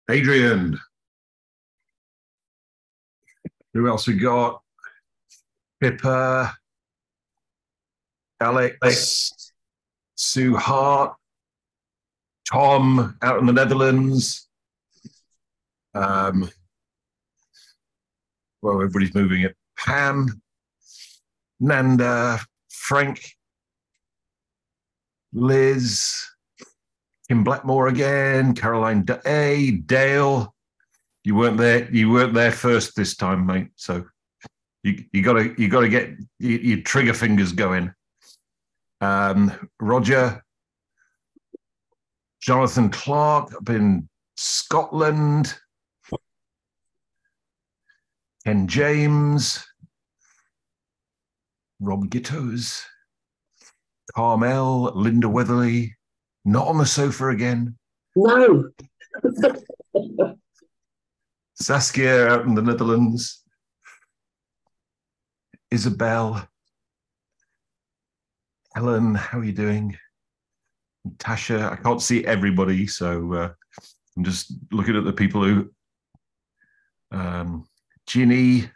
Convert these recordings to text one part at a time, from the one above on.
Adrian. Who else we got? Pippa, Alex, Sue Hart, Tom out in the Netherlands. Well, everybody's moving it. Pam, Nanda, Frank, Liz, Kim Blackmore again, Caroline Day, Dale. You weren't there first this time, mate. So you gotta get your trigger fingers going. Roger, Jonathan Clark up in Scotland, Ken James, Rob Gittos, Carmel, Linda Weatherly, not on the sofa again. No. Saskia out in the Netherlands, Isabel, Helen, how are you doing? Tasha, I can't see everybody, so I'm just looking at the people who, Ginny,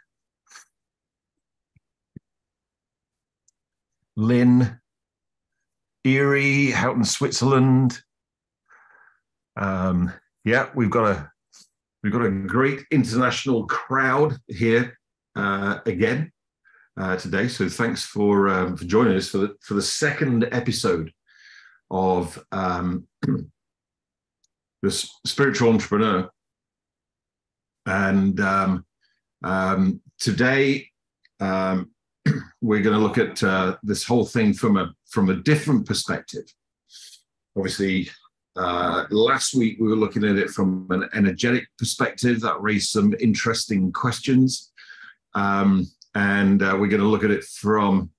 Lynn, Erie, out in Switzerland. Yeah, we've got a great international crowd here again today. So thanks for joining us for the second episode of the Spiritual Entrepreneur. And today we're going to look at this whole thing from a different perspective. Obviously, last week we were looking at it from an energetic perspective that raised some interesting questions, and we're going to look at it from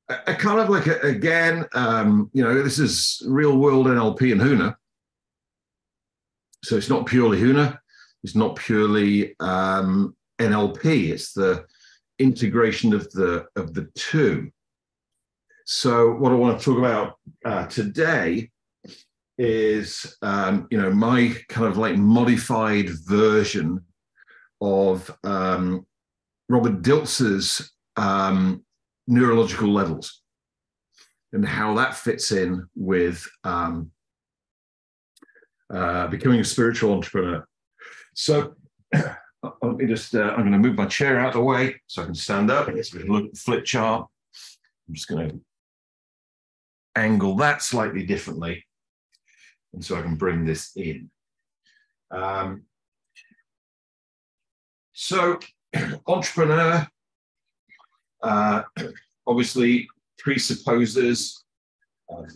a kind of like this is real world NLP and HUNA. So it's not purely HUNA, it's not purely NLP. It's the integration of the two. So what I want to talk about today is my kind of like modified version of Robert Dilts's neurological levels and how that fits in with becoming a spiritual entrepreneur. So let me just, I'm going to move my chair out of the way so I can stand up. Let's look at the flip chart. I'm just going to angle that slightly differently, and so I can bring this in. So entrepreneur obviously presupposes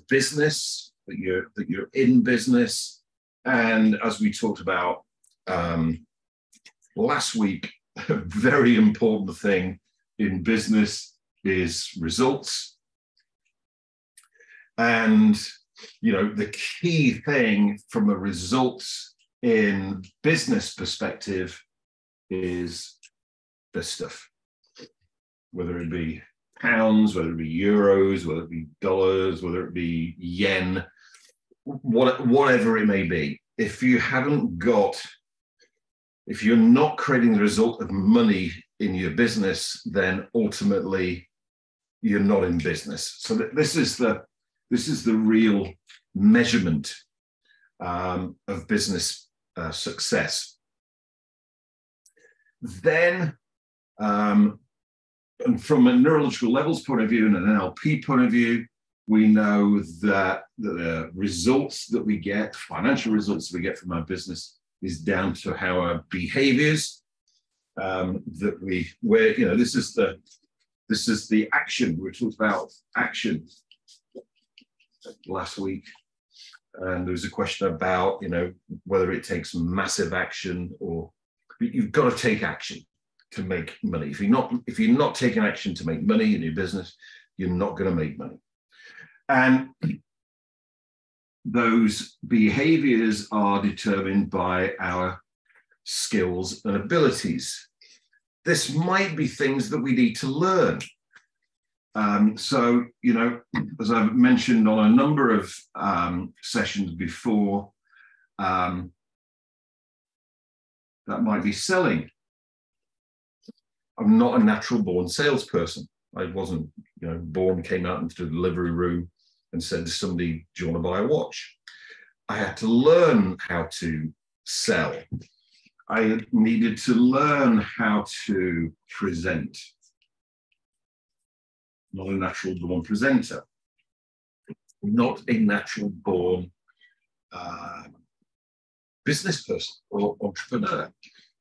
business, that you're in business. And as we talked about last week, a very important thing in business is results. And, the key thing from a results in business perspective is this stuff, whether it be pounds, whether it be euros, whether it be dollars, whether it be yen, whatever it may be. If you're not creating the result of money in your business, then ultimately you're not in business. So this is the real measurement of business success. Then, and from a neurological levels point of view and an NLP point of view, we know that the results that we get, financial results that we get from our business, is down to how our behaviors this is the action. We talked about action last week, and there was a question about whether it takes massive action, or you've got to take action to make money. If you're not taking action to make money in your business, you're not going to make money. And those behaviors are determined by our skills and abilities. This might be things that we need to learn. So, as I've mentioned on a number of sessions before, That might be selling. I'm not a natural born salesperson. I wasn't, born, came out into the delivery room and said to somebody, do you want to buy a watch? I had to learn how to sell. I needed to learn how to present. Not a natural born presenter. Not a natural born business person or entrepreneur.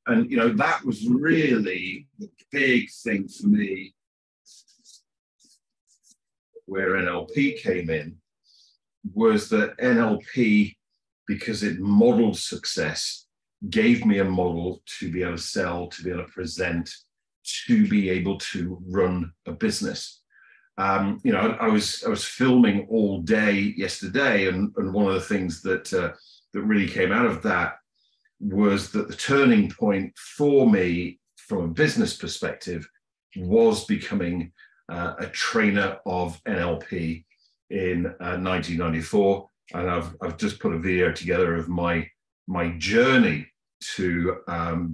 And, that was really the big thing for me where NLP came in, was that NLP, because it modeled success, gave me a model to be able to sell, to be able to present, to be able to run a business. I was filming all day yesterday, and one of the things that really came out of that was that the turning point for me from a business perspective was becoming a trainer of NLP in 1994, and I've just put a video together of my journey to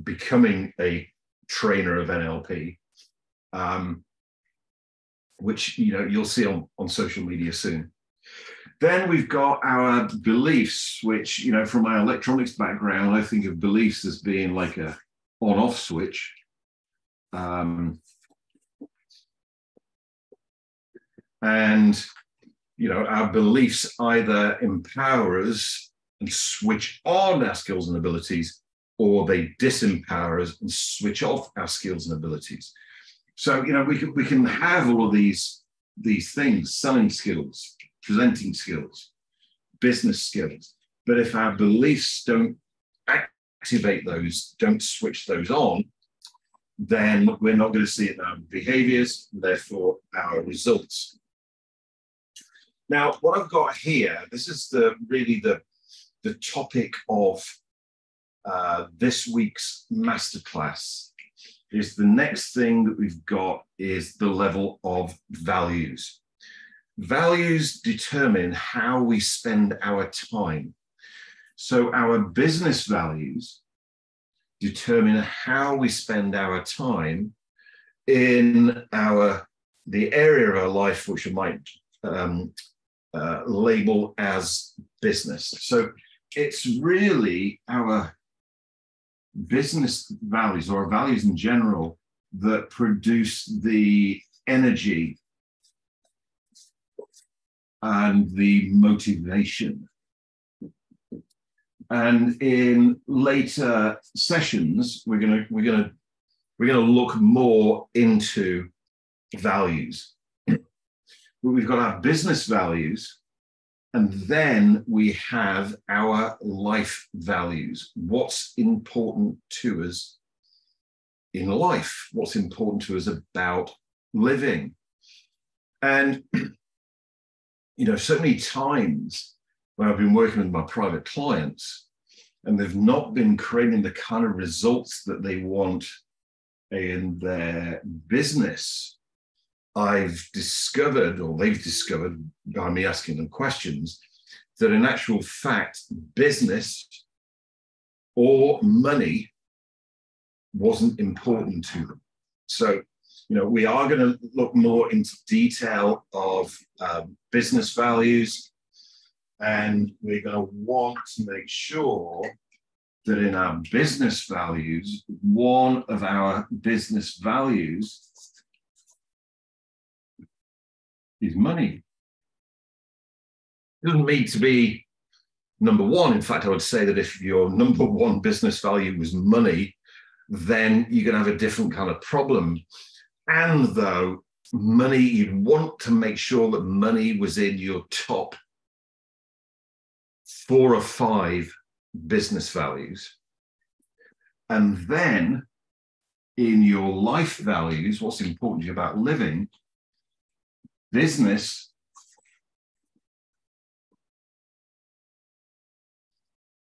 becoming a trainer of NLP, which you'll see on social media soon. Then we've got our beliefs, which, from my electronics background, I think of beliefs as being like a on-off switch. And, our beliefs either empower us and switch on our skills and abilities, or they disempower us and switch off our skills and abilities. So, we can have all of these things, selling skills, presenting skills, business skills. But if our beliefs don't activate those, don't switch those on, then we're not going to see it in our behaviors, and therefore our results. Now, what I've got here, this is really the topic of this week's masterclass, is the next thing that we've got is the level of values. Values determine how we spend our time. So our business values determine how we spend our time in the area of our life which we might label as business. So it's really our business values, or our values in general, that produce the energy and the motivation. And in later sessions, we're gonna look more into values. We've got our business values, and then we have our life values. What's important to us in life? What's important to us about living? And so many times when I've been working with my private clients and they've not been creating the kind of results that they want in their business, I've discovered, or they've discovered by me asking them questions, that in actual fact, business or money wasn't important to them. So, we are going to look more into detail of business values, and we're going to want to make sure that in our business values, one of our business values is money. It doesn't mean to be number one. In fact, I would say that if your number one business value was money, then you're going to have a different kind of problem. And though money, you'd want to make sure that money was in your top 4 or 5 business values. And then in your life values, what's important to you about living, business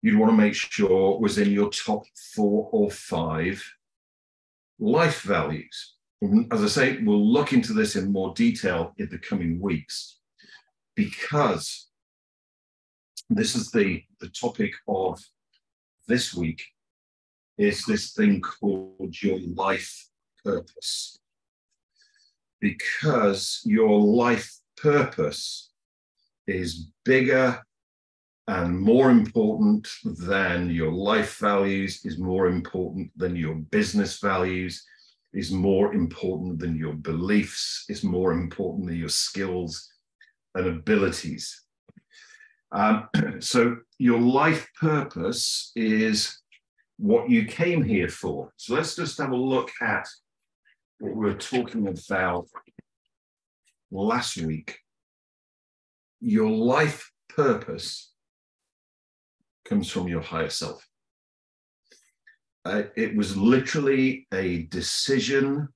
you'd want to make sure was in your top 4 or 5 life values. As I say, we'll look into this in more detail in the coming weeks, because this is the topic of this week, is this thing called your life purpose. Because your life purpose is bigger and more important than your life values, is more important than your business values, is more important than your beliefs, is more important than your skills and abilities. So your life purpose is what you came here for. So let's just have a look at what we were talking about last week. Your life purpose comes from your higher self. It was literally a decision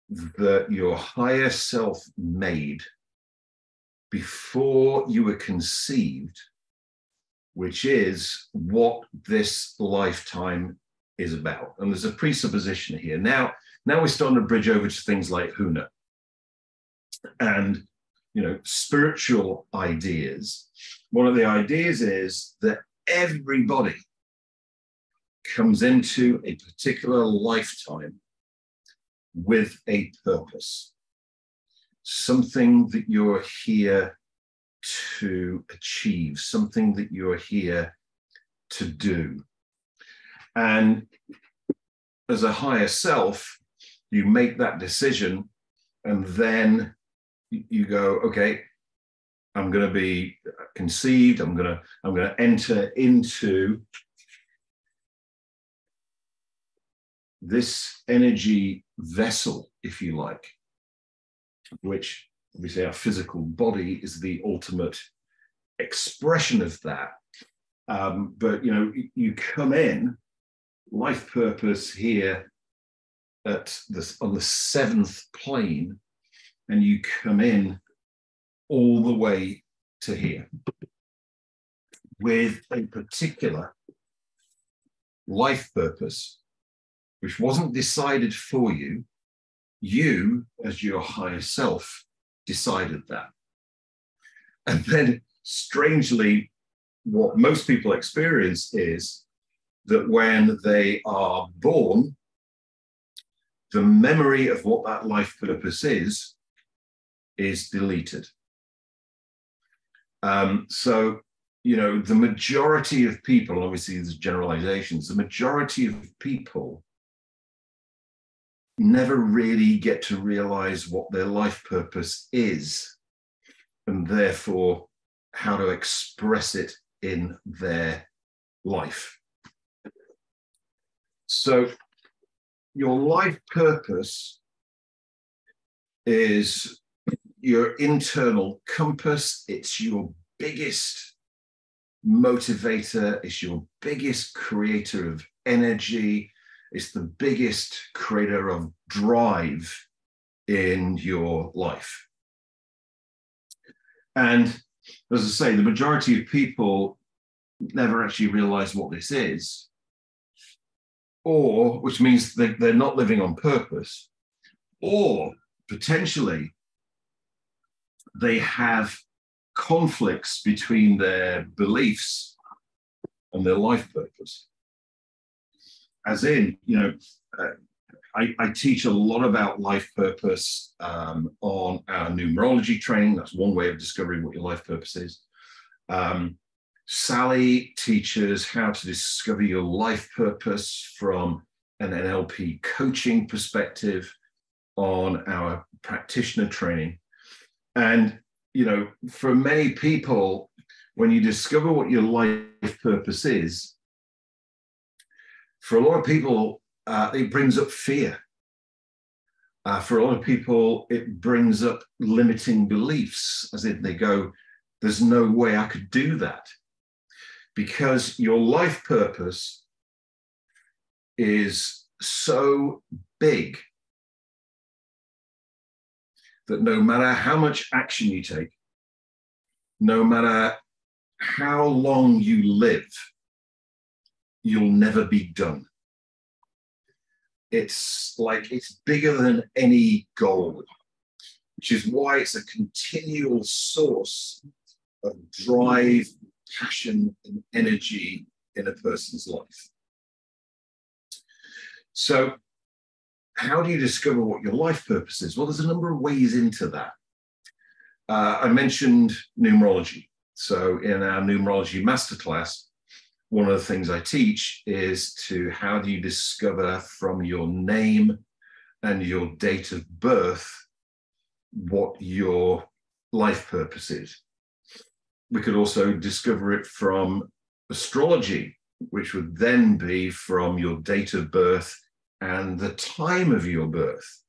that your higher self made before you were conceived, which is what this lifetime is about. And there's a presupposition here. Now we're starting to bridge over to things like Huna and, spiritual ideas. One of the ideas is that everybody comes into a particular lifetime with a purpose, something that you're here to achieve, something that you're here to do. And as a higher self, you make that decision, and then you go, okay, I'm going to be conceived. I'm going to enter into this energy vessel, if you like, which obviously our physical body is the ultimate expression of that. But you come in, life purpose here on the seventh plane, and you come in all the way to here with a particular life purpose, which wasn't decided for you. You, as your higher self, decided that. And then, strangely, what most people experience is that when they are born, the memory of what that life purpose is deleted. So, the majority of people, obviously there's generalizations, the majority of people never really get to realize what their life purpose is, and therefore how to express it in their life. So your life purpose is your internal compass. It's your biggest motivator. It's your biggest creator of energy. It's the biggest creator of drive in your life. And as I say, the majority of people never actually realize what this is, or which means they're not living on purpose, or potentially they have conflicts between their beliefs and their life purpose. As in, I teach a lot about life purpose on our numerology training. That's one way of discovering what your life purpose is. Sally teaches how to discover your life purpose from an NLP coaching perspective on our practitioner training. And, for many people, when you discover what your life purpose is, for a lot of people, it brings up fear. For a lot of people, it brings up limiting beliefs, as if they go, there's no way I could do that. Because your life purpose is so big that no matter how much action you take, no matter how long you live, you'll never be done. It's bigger than any goal, which is why it's a continual source of drive, passion, and energy in a person's life. So how do you discover what your life purpose is? Well, there's a number of ways into that. I mentioned numerology. So in our numerology masterclass, one of the things I teach is how do you discover from your name and your date of birth what your life purpose is. We could also discover it from astrology, which would then be from your date of birth and the time of your birth.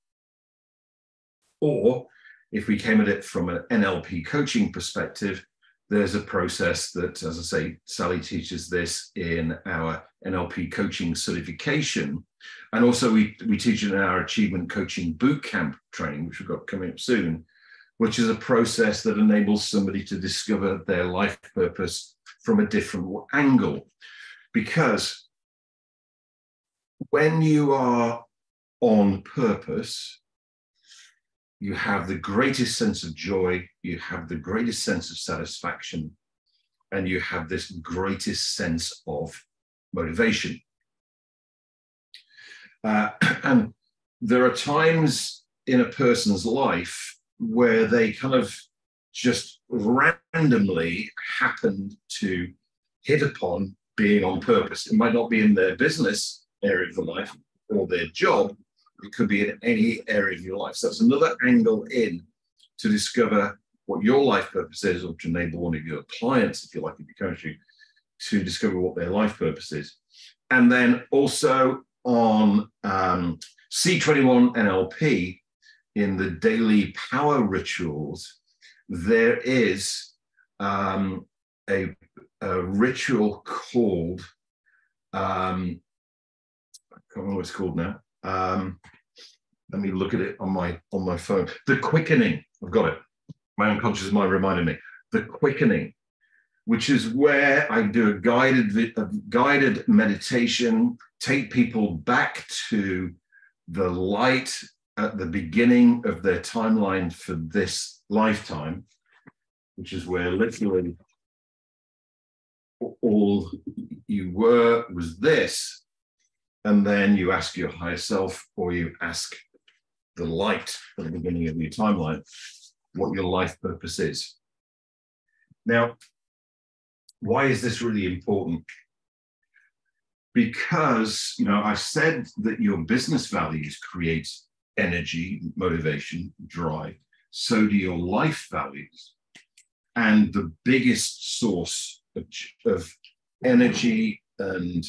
Or if we came at it from an NLP coaching perspective, there's a process that, as I say, Sally teaches this in our NLP coaching certification. And also we teach it in our Achievement Coaching Bootcamp training, which we've got coming up soon, which is a process that enables somebody to discover their life purpose from a different angle. Because when you are on purpose, you have the greatest sense of joy, you have the greatest sense of satisfaction, and you have this greatest sense of motivation. And there are times in a person's life where they kind of just randomly happen to hit upon being on purpose. It might not be in their business area of the life or their job. It could be in any area of your life. So that's another angle in to discover what your life purpose is, or to enable one of your clients, if you like, if you coach you, to discover what their life purpose is. And then also on C21 NLP, in the daily power rituals, there is a ritual called, I can't remember what it's called now. Let me look at it on my phone. The quickening. I've got it. My unconscious mind reminded me. The quickening, which is where I do a guided meditation, take people back to the light at the beginning of their timeline for this lifetime, which is where literally all you were was this. And then you ask your higher self, or you ask the light at the beginning of your timeline, what your life purpose is. Now, why is this really important? Because, I said that your business values create energy, motivation, drive. So do your life values. And the biggest source of energy and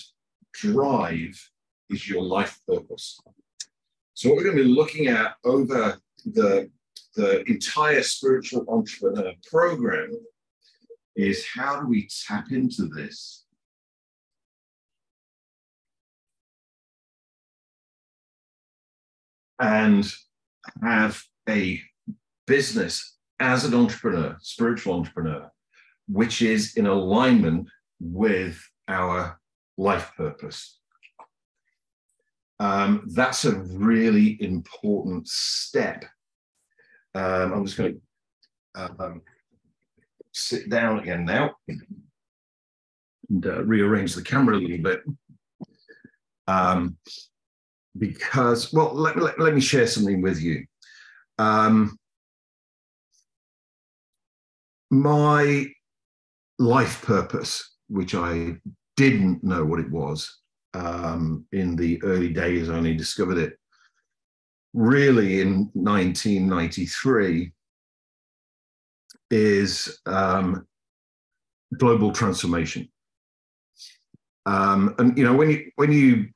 drive is your life purpose. So what we're going to be looking at over the entire Spiritual Entrepreneur program is, how do we tap into this and have a business as an entrepreneur, spiritual entrepreneur, which is in alignment with our life purpose. That's a really important step. I'm just going to sit down again now and rearrange the camera a little bit. Because, well, let me share something with you. My life purpose, which I didn't know what it was in the early days, I only discovered it really in 1993, is global transformation. And when you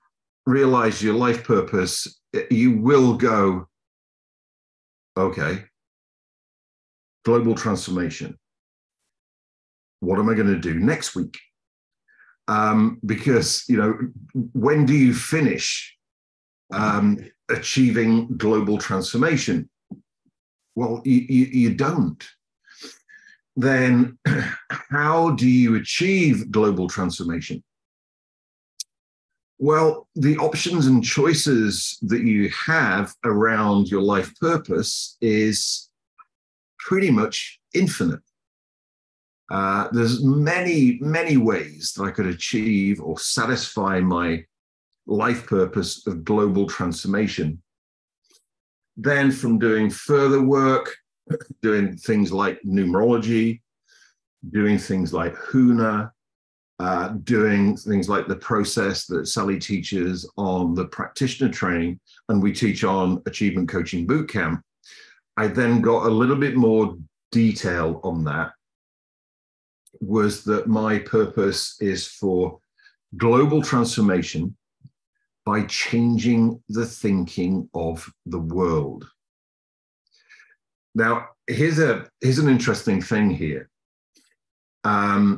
realize your life purpose, you will go, okay, global transformation. What am I going to do next week? Because, when do you finish achieving global transformation? Well, you don't. Then how do you achieve global transformation? Well, the options and choices that you have around your life purpose is pretty much infinite. There's many, many ways that I could achieve or satisfy my life purpose of global transformation. Then from doing further work, doing things like numerology, doing things like HUNA, doing things like the process that Sally teaches on the practitioner training, and we teach on Achievement Coaching Bootcamp, I then got a little bit more detail on that, was that my purpose is for global transformation by changing the thinking of the world. Now, here's an interesting thing here. As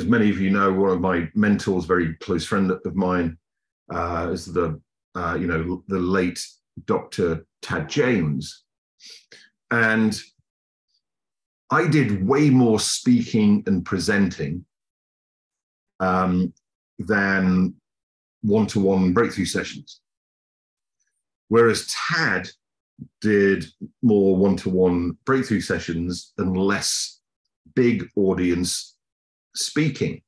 many of you know, one of my mentors, very close friend of mine, is the late Dr. Tad James. And I did way more speaking and presenting than one-to-one breakthrough sessions. Whereas Tad did more one-to-one breakthrough sessions and less big audience speaking.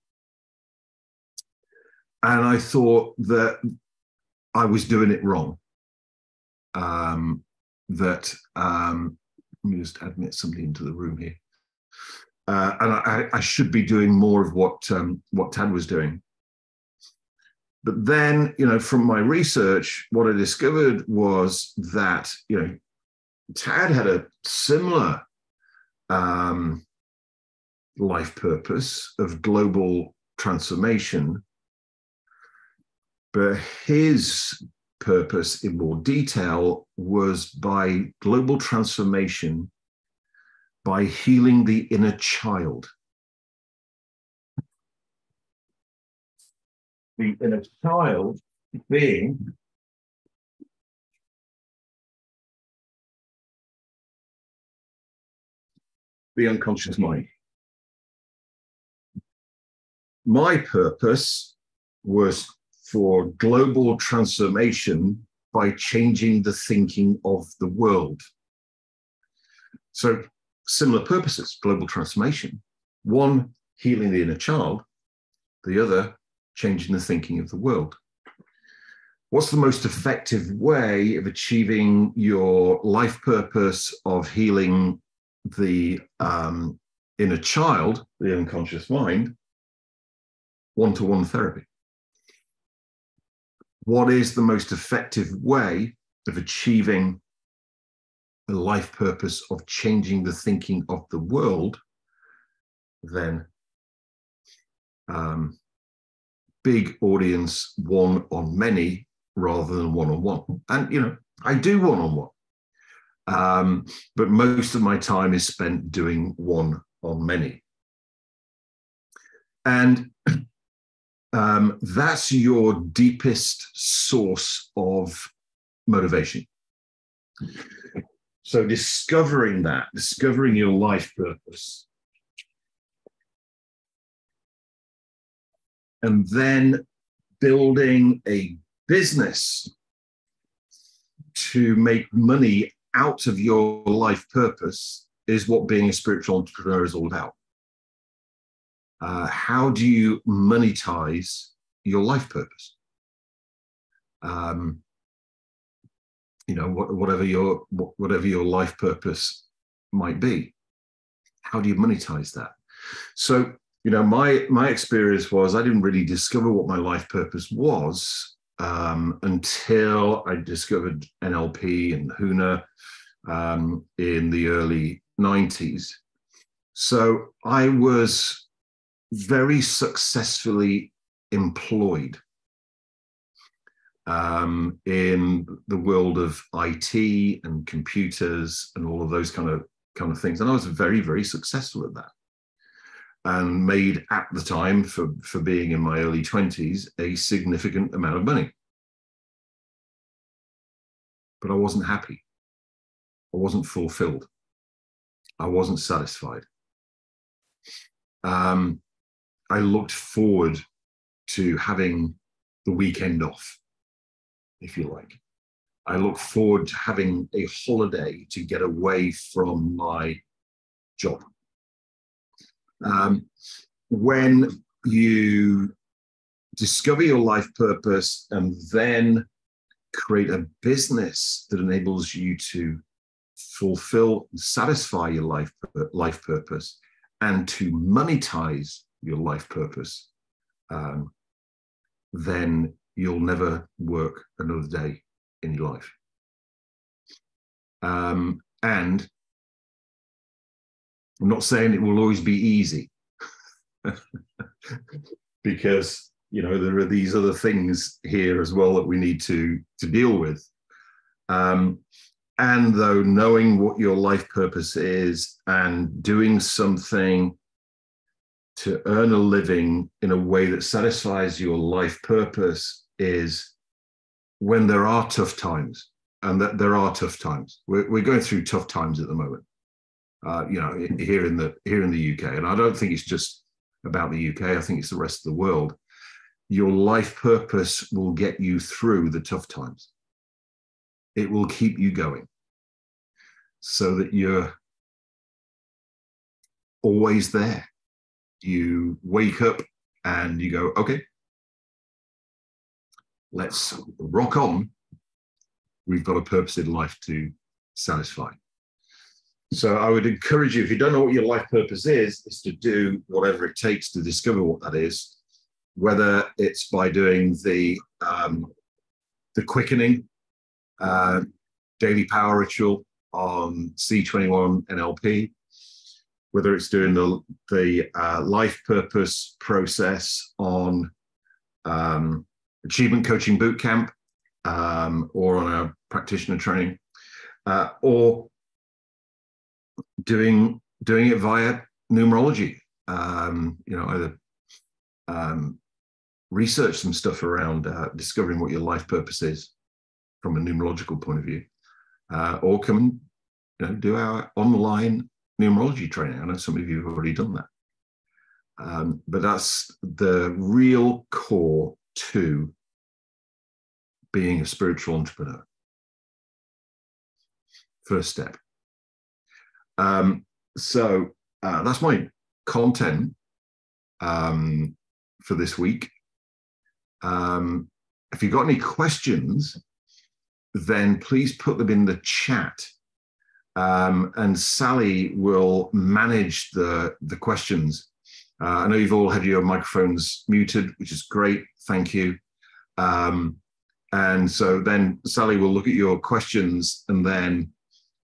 And I thought that I was doing it wrong. Let me just admit somebody into the room here. And I should be doing more of what Tad was doing. But then, from my research, what I discovered was that, Tad had a similar life purpose of global transformation, but his purpose in more detail was by global transformation by healing the inner child. The inner child being the unconscious mind. My purpose was for global transformation by changing the thinking of the world. So similar purposes, global transformation. One, healing the inner child. The other, changing the thinking of the world. What's the most effective way of achieving your life purpose of healing the inner child, the unconscious mind? One-to-one therapy. What is the most effective way of achieving the life purpose of changing the thinking of the world? Then big audience, one-on-many rather than one-on-one. And, I do one-on-one, but most of my time is spent doing one-on-many. And that's your deepest source of motivation. So discovering your life purpose, and then building a business to make money out of your life purpose is what being a spiritual entrepreneur is all about. How do you monetize your life purpose? Whatever your life purpose might be, how do you monetize that? So, my experience was I didn't really discover what my life purpose was until I discovered NLP and HUNA in the early 90s. So I was very successfully employed in the world of IT and computers and all of those kind of things. And I was very, very successful at that, and made at the time, for being in my early 20s, a significant amount of money. But I wasn't happy. I wasn't fulfilled. I wasn't satisfied. I looked forward to having the weekend off, if you like. I looked forward to having a holiday to get away from my job. When you discover your life purpose, and then create a business that enables you to fulfill and satisfy your life purpose and to monetize your life purpose, then you'll never work another day in your life. And I'm not saying it will always be easy, because there are these other things here as well that we need to deal with. And though knowing what your life purpose is and doing something to earn a living in a way that satisfies your life purpose is when there are tough times, and that there are tough times. We're going through tough times at the moment, here in the UK. And I don't think it's just about the UK. I think it's the rest of the world. Your life purpose will get you through the tough times. It will keep you going so that you're always there. You wake up and you go, okay, let's rock on. We've got a purpose in life to satisfy. So I would encourage you, if you don't know what your life purpose is to do whatever it takes to discover what that is, whether it's by doing the quickening daily power ritual on C21 NLP, whether it's doing the life purpose process on Achievement Coaching Bootcamp, or on our practitioner training, or doing it via numerology. Either research some stuff around discovering what your life purpose is from a numerological point of view, or come and do our online numerology training. I know some of you have already done that, but that's the real core to being a spiritual entrepreneur. First step. So that's my content for this week. If you've got any questions, then please put them in the chat, and Sally will manage the questions. I know you've all had your microphones muted, which is great. Thank you. And so then Sally will look at your questions and then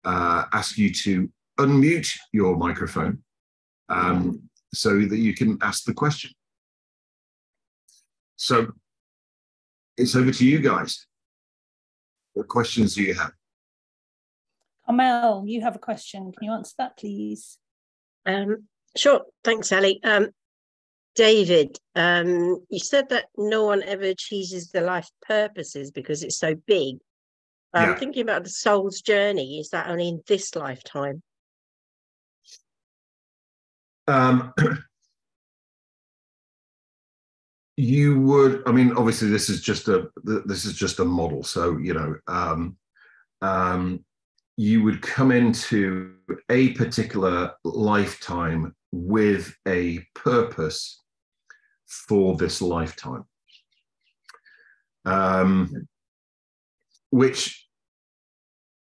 ask you to unmute your microphone so that you can ask the question. So it's over to you guys. What questions do you have? Carmel, you have a question. Can you answer that, please? Sure. Thanks, Ellie. David, you said that no one ever achieves their life purposes because it's so big. I'm thinking about the soul's journey. Is that only in this lifetime? You would, I mean, obviously this is just a model. So, you would come into a particular lifetime with a purpose for this lifetime, which,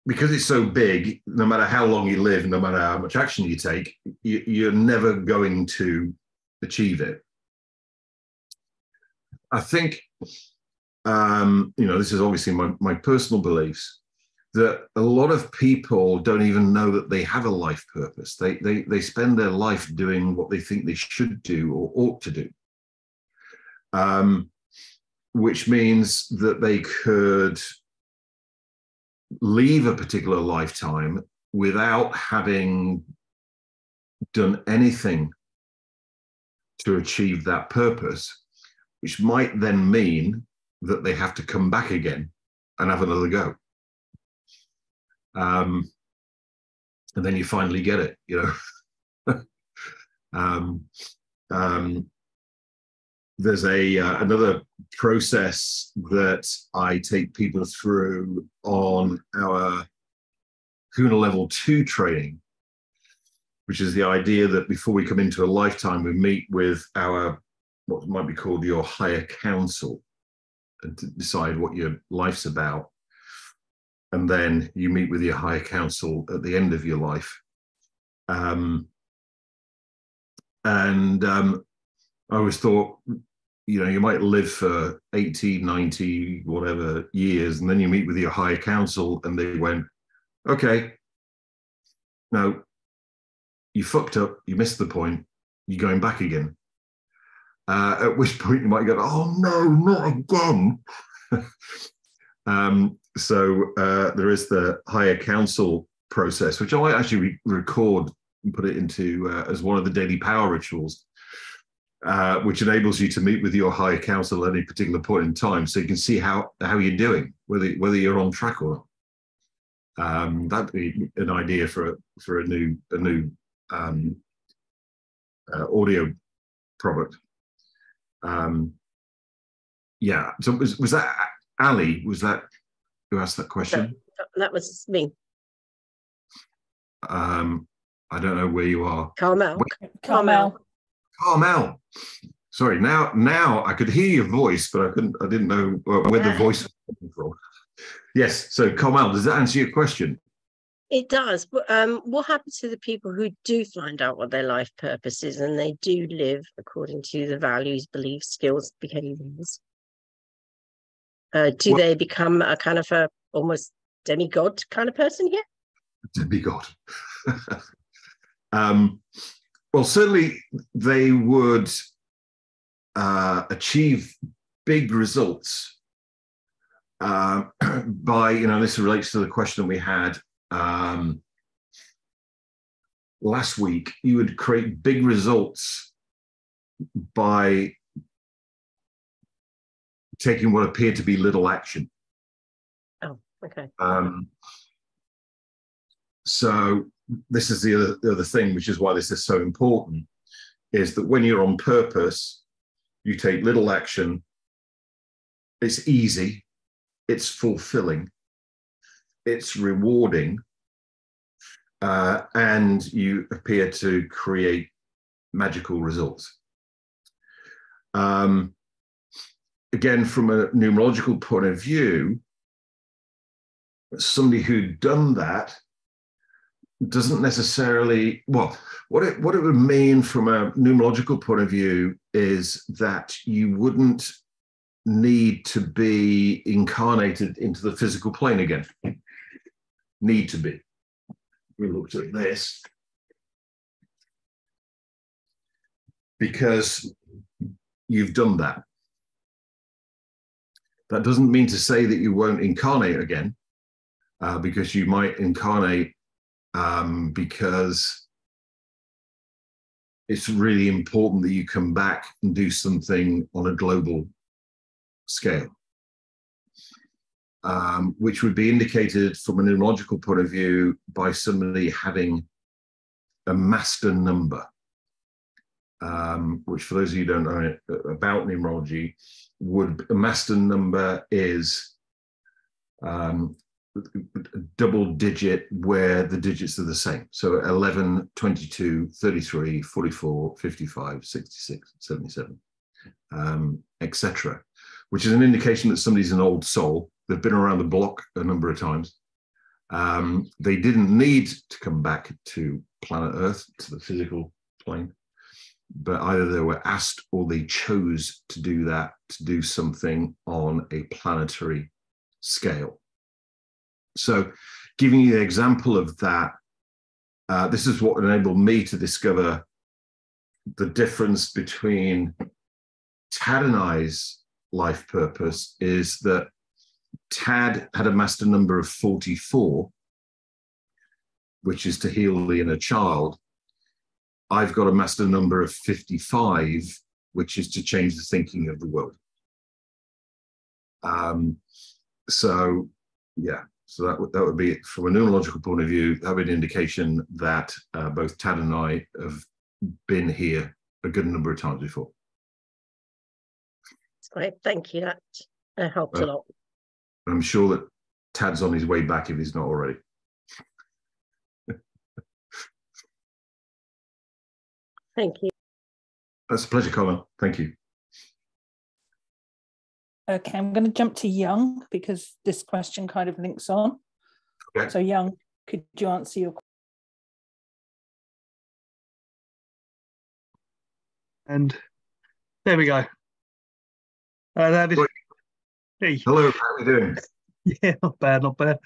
because it's so big, no matter how long you live, no matter how much action you take, you're never going to achieve it. I think, this is obviously my personal beliefs, that a lot of people don't even know that they have a life purpose. They spend their life doing what they think they should do or ought to do, which means that they could leave a particular lifetime without having done anything to achieve that purpose, which might then mean that they have to come back again and have another go. And then you finally get it, There's another process that I take people through on our Huna Level 2 training, which is the idea that before we come into a lifetime, we meet with our what might be called your higher council and to decide what your life's about. And then you meet with your higher council at the end of your life. I always thought, you might live for 80, 90, whatever years, and then you meet with your higher council and they went, okay, no, you fucked up, you missed the point, you're going back again. At which point you might go, oh no, not again. So there is the higher council process, which I might actually record and put it into as one of the daily power rituals, which enables you to meet with your higher council at any particular point in time, so you can see how you're doing, whether you're on track or not. That'd be an idea for a new audio product. Yeah. So was that Ali? Was that who asked that question? That was me. I don't know where you are. Carmel. Carmel. Sorry. Now I could hear your voice, but I didn't know where the voice was coming from. Yes. So Carmel, does that answer your question? It does. But what happens to the people who do find out what their life purpose is and they do live according to the values, beliefs, skills, behaviors? Do they become a kind of a almost demigod kind of person here? Demigod. Well, certainly they would achieve big results by, this relates to the question we had last week. You would create big results by taking what appeared to be little action. Oh, okay. So this is the other thing, which is why this is so important, is that when you're on purpose, you take little action. It's easy, it's fulfilling, it's rewarding, and you appear to create magical results. Again, from a numerological point of view, somebody who'd done that doesn't necessarily, well, what it would mean from a numerological point of view is that you wouldn't need to be incarnated into the physical plane again. Need to be. We looked at this. Because you've done that. That doesn't mean to say that you won't incarnate again, because you might incarnate because it's really important that you come back and do something on a global scale, which would be indicated from a numerological point of view by somebody having a master number, which for those of you who don't know about numerology, a master number is double digit where the digits are the same. So 11, 22, 33, 44, 55, 66, 77, etc., which is an indication that somebody's an old soul. They've been around the block a number of times. They didn't need to come back to planet Earth, to the physical plane, but either they were asked or they chose to do that, to do something on a planetary scale. So giving you the example of that, this is what enabled me to discover the difference between Tad and I's life purpose is that Tad had a master number of 44, which is to heal the inner child. I've got a master number of 55, which is to change the thinking of the world. So, yeah. So that would be, from a numerological point of view, that would be an indication that both Tad and I have been here a good number of times before. That's great. Thank you. That helped a lot. I'm sure that Tad's on his way back if he's not already. Thank you. That's a pleasure, Colin. Thank you. Okay, I'm going to jump to Young because this question kind of links on. Okay. So Young, could you answer your question? And there we go. David. Hey. Hello, how are you doing? Yeah, not bad, not bad.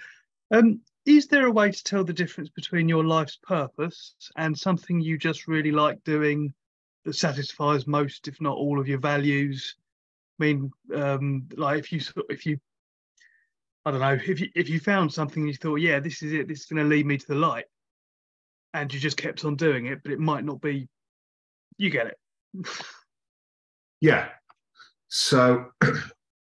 Is there a way to tell the difference between your life's purpose and something you just really like doing that satisfies most, if not all, of your values? I mean, like if you, I don't know, if you found something you thought, yeah, this is it, this is going to lead me to the light, and you just kept on doing it, but it might not be. You get it. Yeah. So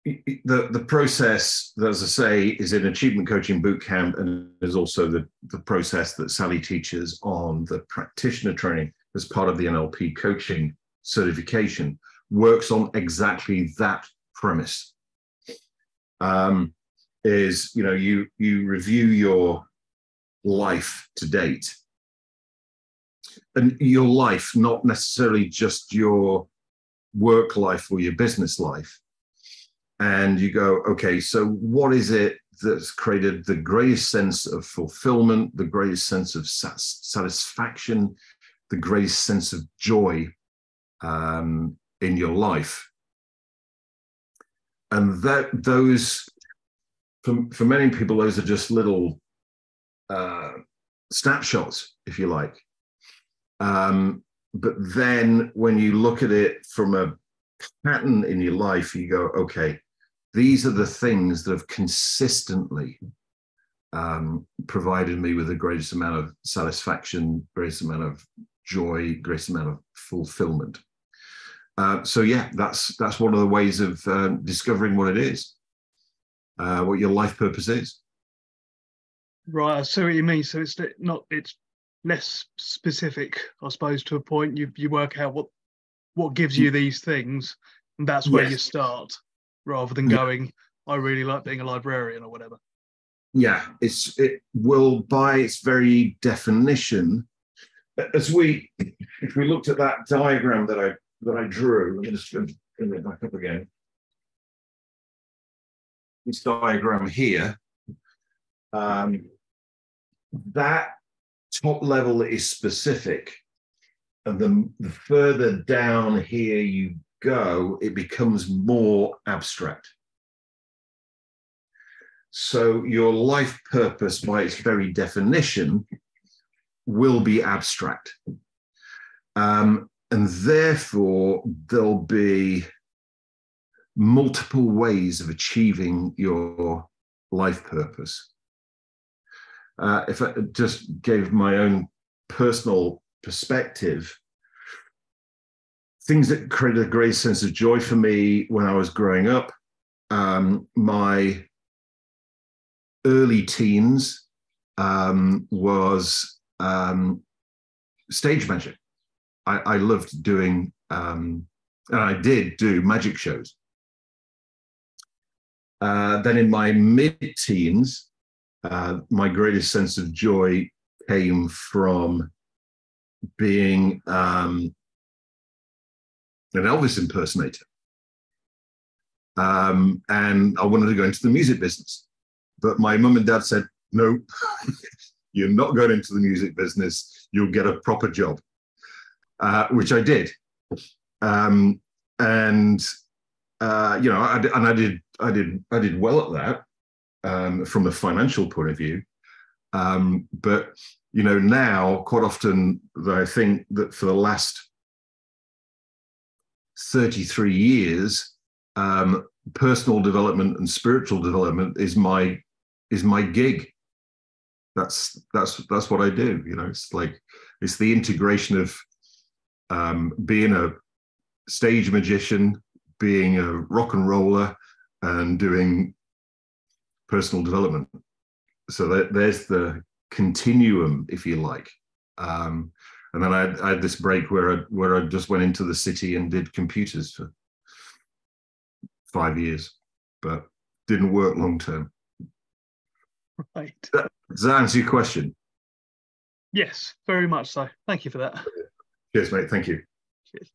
the process, as I say, is in Achievement Coaching Bootcamp, and is also the process that Sally teaches on the practitioner training as part of the NLP coaching certification, works on exactly that premise. Is, you know, you review your life to date, and your life, not necessarily just your work life or your business life. And you go, okay, so what is it that's created the greatest sense of fulfillment, the greatest sense of satisfaction, the greatest sense of joy in your life? And those, for many people, those are just little snapshots, if you like. But then when you look at it from a pattern in your life, you go, okay, these are the things that have consistently provided me with the greatest amount of satisfaction, greatest amount of joy, greatest amount of fulfillment. So yeah, that's one of the ways of discovering what it is, what your life purpose is. Right, I see what you mean. So it's less specific, I suppose, to a point. You work out what gives you these things, and that's where you start, rather than going, I really like being a librarian or whatever. Yeah, it will, by its very definition, if we looked at that diagram that I drew, let me just bring it back up again. This diagram here, that top level is specific, and the further down here you go, it becomes more abstract. So your life purpose, by its very definition, will be abstract. And therefore, there'll be multiple ways of achieving your life purpose. If I just gave my own personal perspective, things that created a great sense of joy for me when I was growing up, my early teens was stage magic. I loved doing, and I did do magic shows. Then in my mid-teens, my greatest sense of joy came from being an Elvis impersonator. And I wanted to go into the music business. But my mum and dad said, no, you're not going into the music business. You'll get a proper job, which I did. You know, I did well at that from a financial point of view. But, you know, now quite often I think that for the last 33 years, personal development and spiritual development is my gig. That's what I do. You know, it's like, it's the integration of being a stage magician, being a rock and roller, and doing personal development. So there's the continuum, if you like. And then I had this break where I just went into the city and did computers for 5 years, but didn't work long term. Right. Does that answer your question? Yes, very much so. Thank you for that. Cheers, mate. Thank you. Cheers.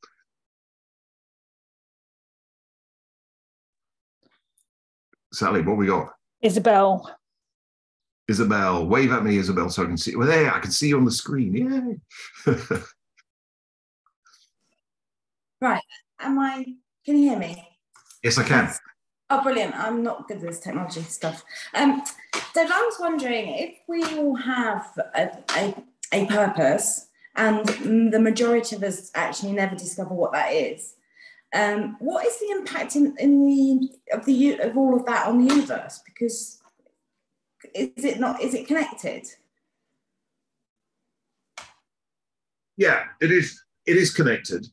Sally, what we got? Isabel. Isabel, wave at me, Isabel, so I can see. Well, there, I can see you on the screen. Yay. Right. Can you hear me? Yes, I can. Yes. Oh, brilliant. I'm not good at this technology stuff. David, I was wondering if we all have a purpose and the majority of us actually never discover what that is. What is the impact of all of that on the universe? Because is it connected? Yeah, it is. It is connected.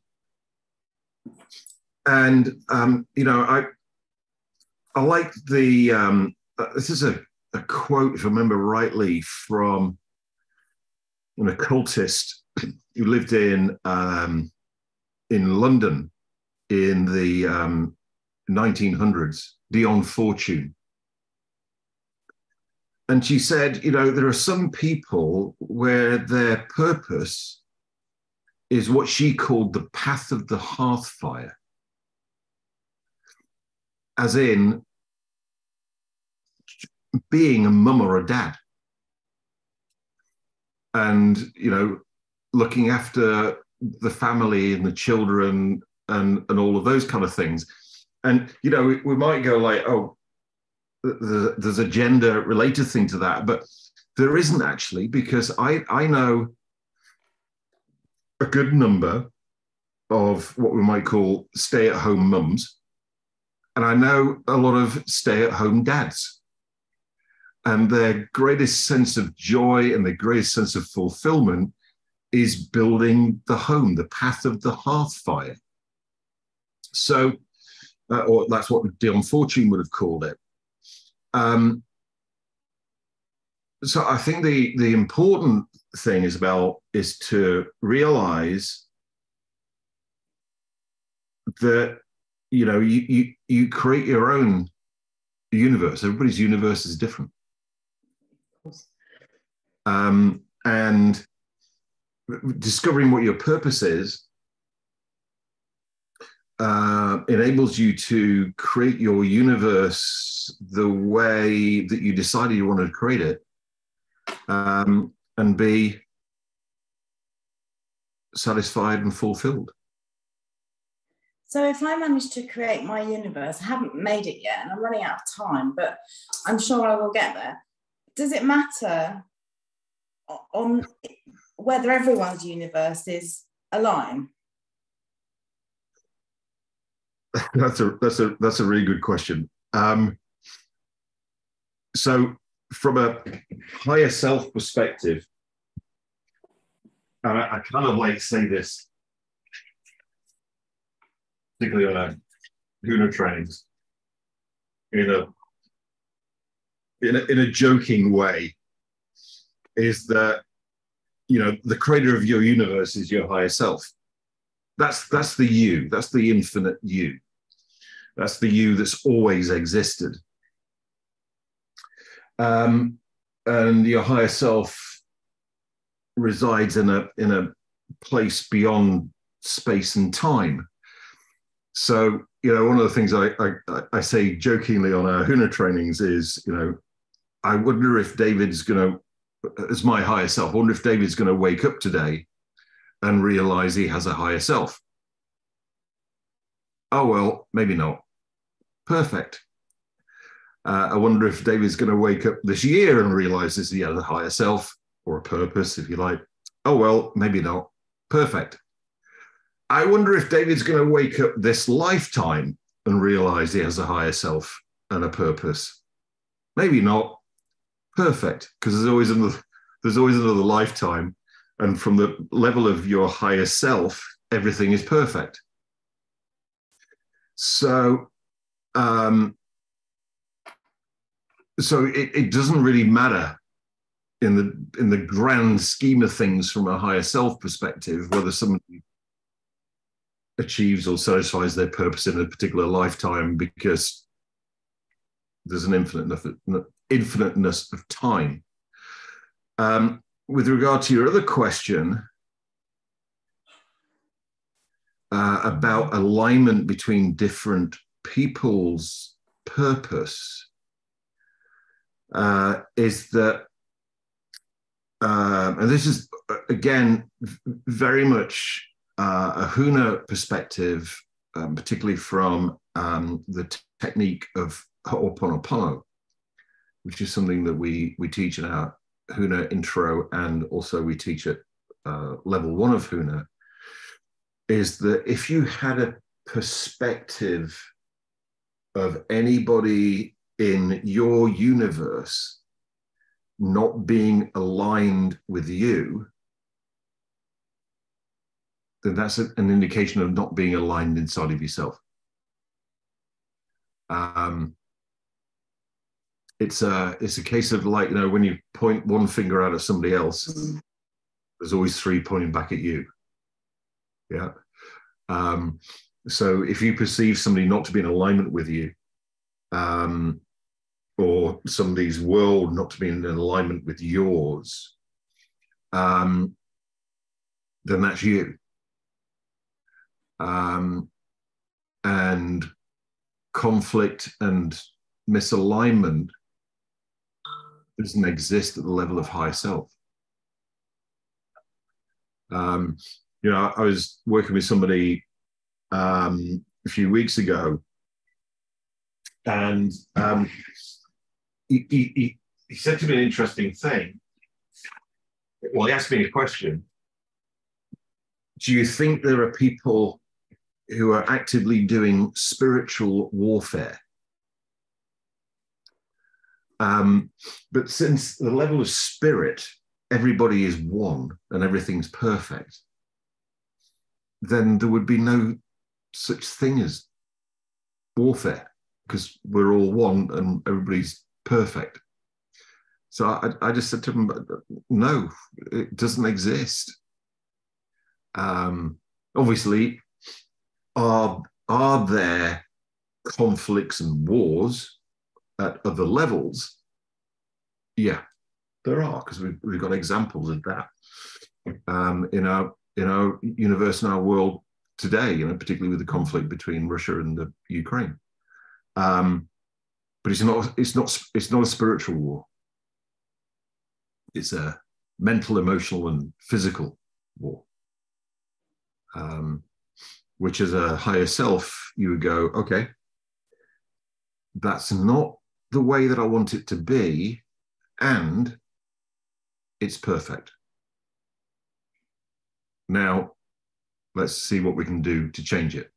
And I like the this is a quote, if I remember rightly, from an occultist who lived in London in the 1900s, Dion Fortune. And she said, there are some people where their purpose is what she called the path of the hearth fire. As in being a mum or a dad. And, looking after the family and the children and all of those kind of things. And, we might go like, oh, there's a gender related thing to that, but there isn't actually, because I know a good number of what we might call stay-at-home mums, and I know a lot of stay-at-home dads, and their greatest sense of joy and their greatest sense of fulfillment is building the home, the path of the hearth fire. So, or that's what Dion Fortune would have called it. So I think the important thing, Isabel, is to realize that, you create your own universe. Everybody's universe is different. And discovering what your purpose is enables you to create your universe the way that you decided you wanted to create it, and be satisfied and fulfilled. So if I manage to create my universe, I haven't made it yet and I'm running out of time, but I'm sure I will get there. Does it matter on whether everyone's universe is aligned? That's a really good question. So from a higher self perspective, and I kind of like say this, particularly on Guna trainings, in a joking way, is that the creator of your universe is your higher self. That's the you. That's the infinite you. That's the you that's always existed. And your higher self resides in a place beyond space and time. So, one of the things I say jokingly on our Huna trainings is, I wonder if David's going to, as my higher self, I wonder if David's going to wake up today and realize he has a higher self. Oh, well, maybe not. Perfect. I wonder if David's going to wake up this year and realizes he has a higher self, or a purpose, if you like. Oh, well, maybe not. Perfect. I wonder if David's going to wake up this lifetime and realize he has a higher self and a purpose. Maybe not. Perfect. Because there's always another lifetime. And from the level of your higher self, everything is perfect. So, it doesn't really matter in the grand scheme of things from a higher self perspective whether somebody achieves or satisfies their purpose in a particular lifetime, because there's an infiniteness of time. With regard to your other question about alignment between different people's purpose is that, and this is, again, very much a Huna perspective, particularly from the technique of Ho'oponopono, which is something that we teach in our Huna intro, and also we teach at level 1 of Huna, is that if you had a perspective of anybody in your universe not being aligned with you, then that's an indication of not being aligned inside of yourself. It's a case of, like, when you point one finger out at somebody else, there's always 3 pointing back at you. Yeah. So if you perceive somebody not to be in alignment with you, or somebody's world not to be in alignment with yours, then that's you. And conflict and misalignment doesn't exist at the level of higher self. I was working with somebody a few weeks ago, and he said to me an interesting thing. Well, he asked me a question. Do you think there are people who are actively doing spiritual warfare? But since the level of spirit, everybody is one and everything's perfect, then there would be no such thing as warfare, because we're all one and everybody's perfect. So I just said to him, no, it doesn't exist. Obviously, are there conflicts and wars at other levels? Yeah, there are, because we've got examples of that in our universe, in our world today, particularly with the conflict between Russia and the Ukraine. But it's not a spiritual war. It's a mental, emotional, and physical war. Which, as a higher self, you would go, okay, that's not the way that I want it to be, and it's perfect. Now, let's see what we can do to change it.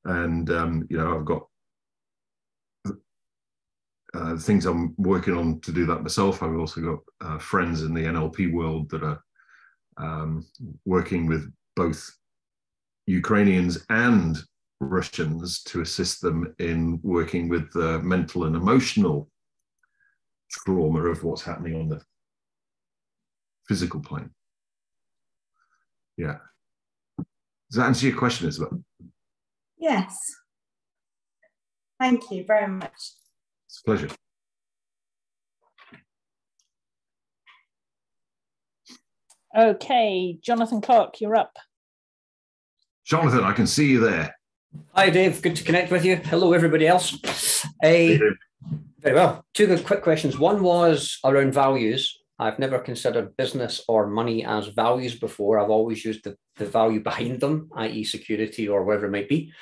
And, I've got things I'm working on to do that myself. I've also got friends in the NLP world that are working with both Ukrainians and Russians to assist them in working with the mental and emotional trauma of what's happening on the physical plane. Yeah. Does that answer your question, Isabel? Yes. Thank you very much. It's a pleasure. Okay, Jonathan Clark, you're up. Jonathan, I can see you there. Hi, Dave. Good to connect with you. Hello, everybody else. Very well. 2 good quick questions. One was around values. I've never considered business or money as values before. I've always used the value behind them, i.e. security or whatever it might be.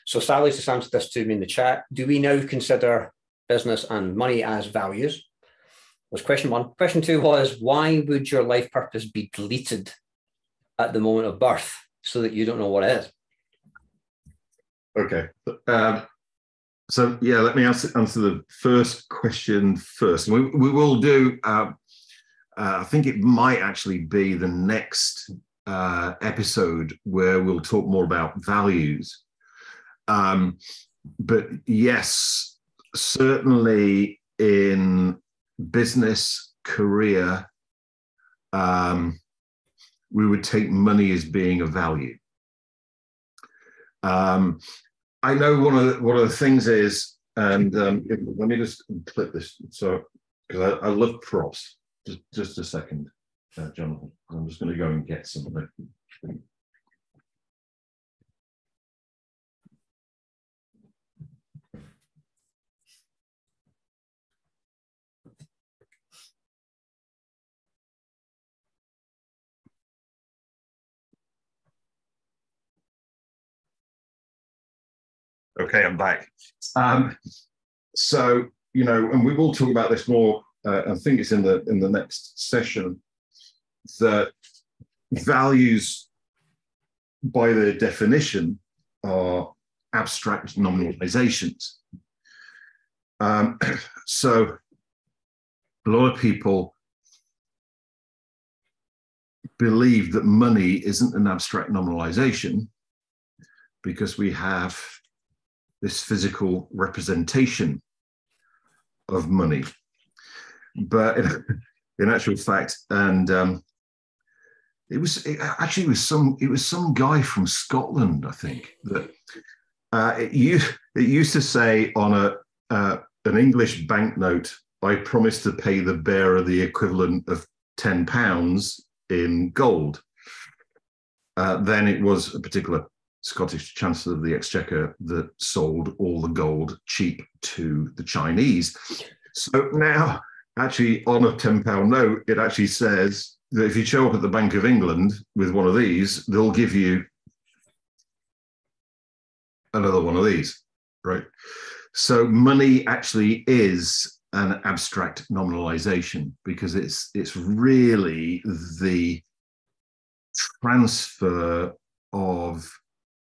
So Sally's just answered this to me in the chat. Do we now consider business and money as values? Was question 1. Question 2 was, why would your life purpose be deleted at the moment of birth so that you don't know what it is? Okay. So, yeah, let me answer the first question first. We will do, I think it might actually be the next episode where we'll talk more about values. But yes, certainly in business, career, we would take money as being a value. I know one of the things is, and let me just clip this, so because I love props. Just a second, Jonathan. I'm just going to go and get something. Okay, I'm back. So, you know, and we will talk about this more. I think it's in the next session, that values, by their definition, are abstract nominalizations. So a lot of people believe that money isn't an abstract nominalization because we have this physical representation of money. But in actual fact, and it was some guy from Scotland, I think, that it used to say on an English banknote, "I promise to pay the bearer the equivalent of £10 in gold." Then it was a particular Scottish Chancellor of the Exchequer that sold all the gold cheap to the Chinese. So now, actually, on a £10 note, it actually says that if you show up at the Bank of England with one of these, they'll give you another one of these, right? So money actually is an abstract nominalization because it's really the transfer of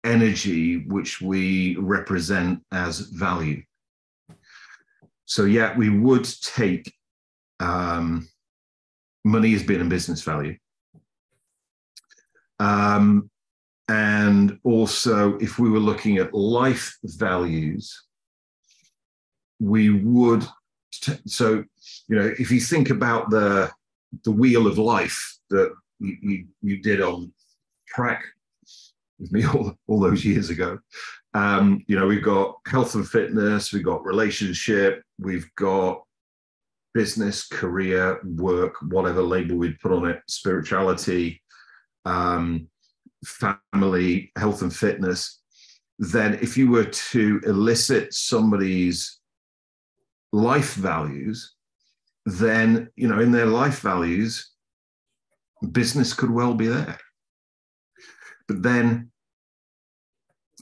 energy which we represent as value. So yeah, we would take money as being a business value. And also, if we were looking at life values, we would, so, you know, if you think about the wheel of life that you did on track with me all those years ago, you know, we've got health and fitness, we've got relationship, we've got business, career, work, whatever label we'd put on it, spirituality, family, health and fitness. Then if you were to elicit somebody's life values, then, you know, in their life values, business could well be there. But then,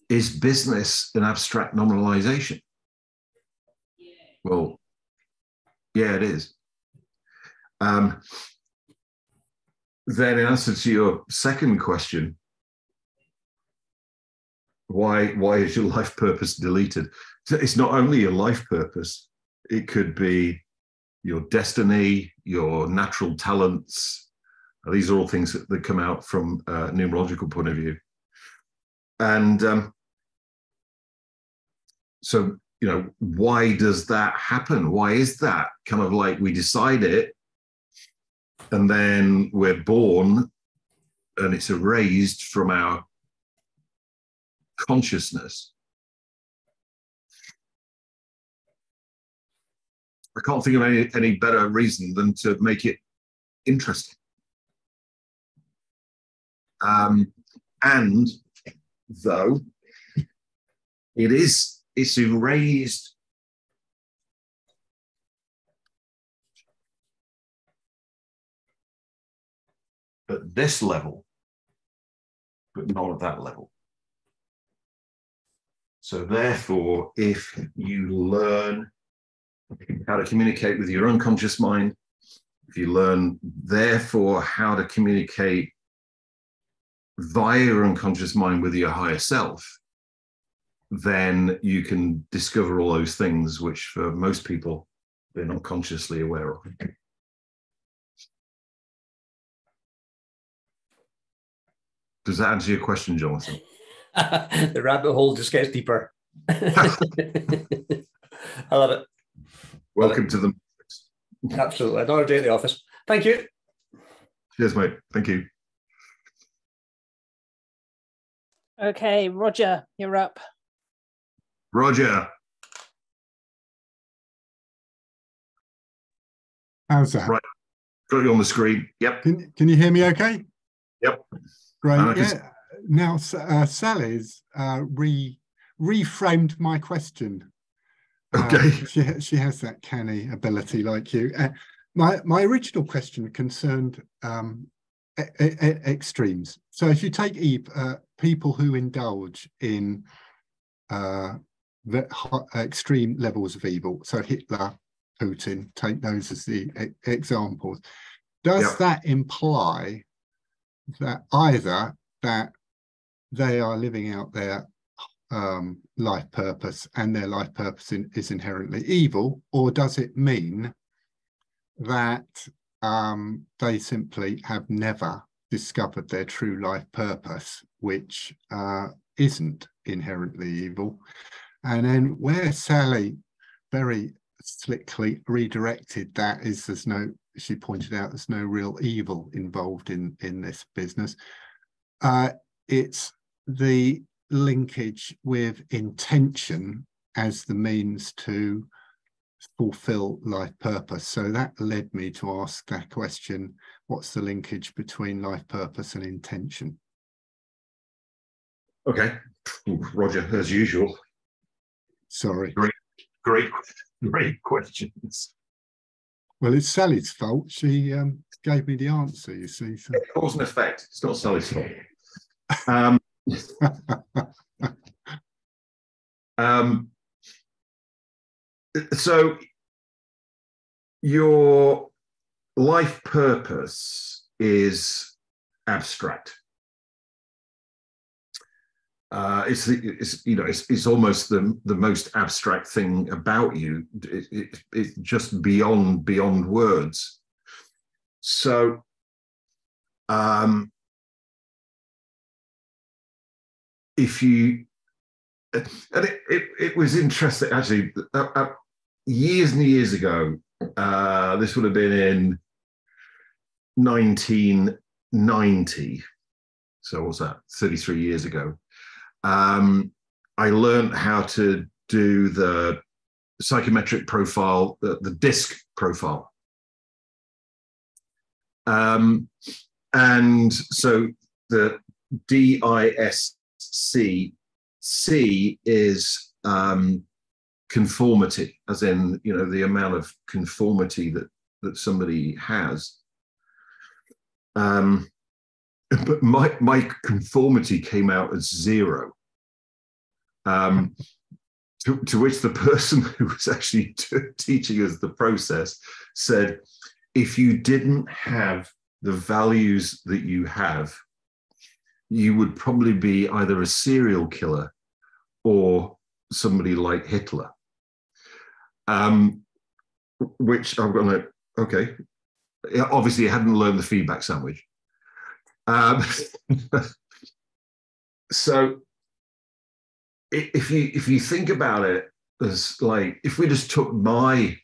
is business an abstract nominalization? Well, yeah, it is. Then in answer to your second question, why is your life purpose deleted? It's not only your life purpose, it could be your destiny, your natural talents. These are all things that come out from a numerological point of view. And so, you know, why does that happen? Why is that kind of like we decide it and then we're born and it's erased from our consciousness? I can't think of any better reason than to make it interesting. And though it's erased at this level, but not at that level. So therefore, if you learn how to communicate with your unconscious mind, if you learn, therefore, how to communicate via your unconscious mind with your higher self, then you can discover all those things which for most people they're not consciously aware of. Does that answer your question, Jonathan? The rabbit hole just gets deeper. I love it. Welcome to the Absolutely. Another day at the office. Thank you. Cheers, mate. Thank you. Okay, Roger, you're up. Roger. How's that? Right. Got you on the screen. Yep. Can you hear me okay? Yep. Great. Yeah. Now, Sally's reframed my question. Okay. She has that canny ability like you. My original question concerned extremes. So if you take people who indulge in extreme levels of evil. So Hitler, Putin, take those as the examples. Does that imply that either that they are living out their life purpose and their life purpose is inherently evil, or does it mean that they simply have never discovered their true life purpose, which isn't inherently evil? And then where Sally very slickly redirected that is she pointed out there's no real evil involved in this business. It's the linkage with intention as the means to fulfill life purpose. So that led me to ask that question, what's the linkage between life purpose and intention? Okay, Roger, as usual. Sorry. Great questions. Well, it's Sally's fault. She gave me the answer, you see. So. Cause and effect. It's not Sally's fault. So your life purpose is abstract. It's almost the most abstract thing about you. It's just beyond words. So, if you, and it was interesting actually. Years and years ago, this would have been in 1990. So what's that? 33 years ago. I learned how to do the psychometric profile, the DISC profile. And so the DISC, C is conformity, as in, the amount of conformity that somebody has. But my conformity came out as 0. To which the person who was actually teaching us the process said, if you didn't have the values that you have, you would probably be either a serial killer or somebody like Hitler. Which I'm going to, okay. Obviously, I hadn't learned the feedback sandwich. So if you think about it as like, if we just took my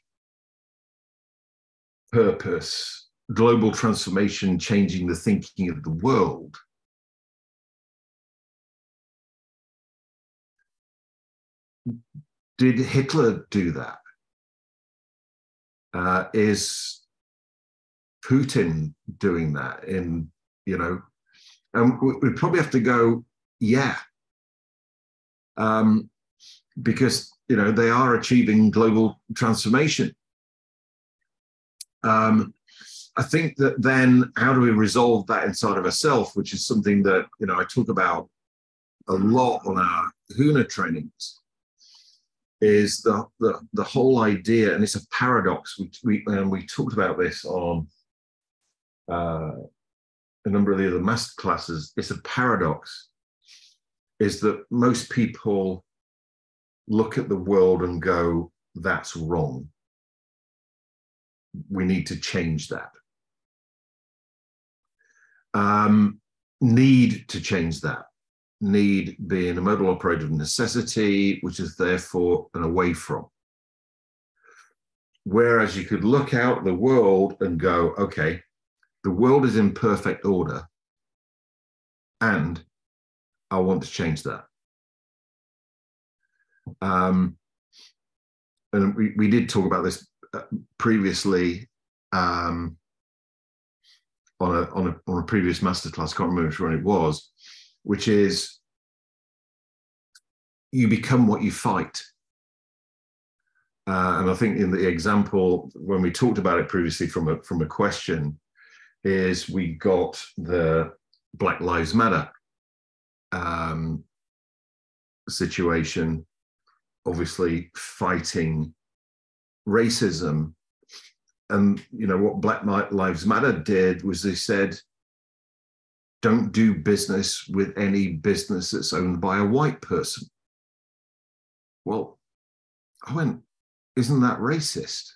purpose, global transformation, changing the thinking of the world, did Hitler do that? Is Putin doing that? And we'd probably have to go, yeah, because they are achieving global transformation. I think that then, how do we resolve that inside of ourselves, which is something that I talk about a lot on our HUNA trainings, is the whole idea, and it's a paradox. We talked about this on a number of the other master classes. It's a paradox, is that most people look at the world and go, that's wrong. We need to change that. Need to change that. Need being a modal operator of necessity, which is therefore an away from. Whereas you could look out the world and go, okay, the world is in perfect order, and I want to change that. And we did talk about this previously on a previous masterclass. I can't remember which one it was, which is you become what you fight. And I think in the example, when we talked about it previously from a question, is we got the Black Lives Matter situation obviously fighting racism. And, you know, what Black Lives Matter did was they said, don't do business with any business that's owned by a white person. Well, I went, isn't that racist?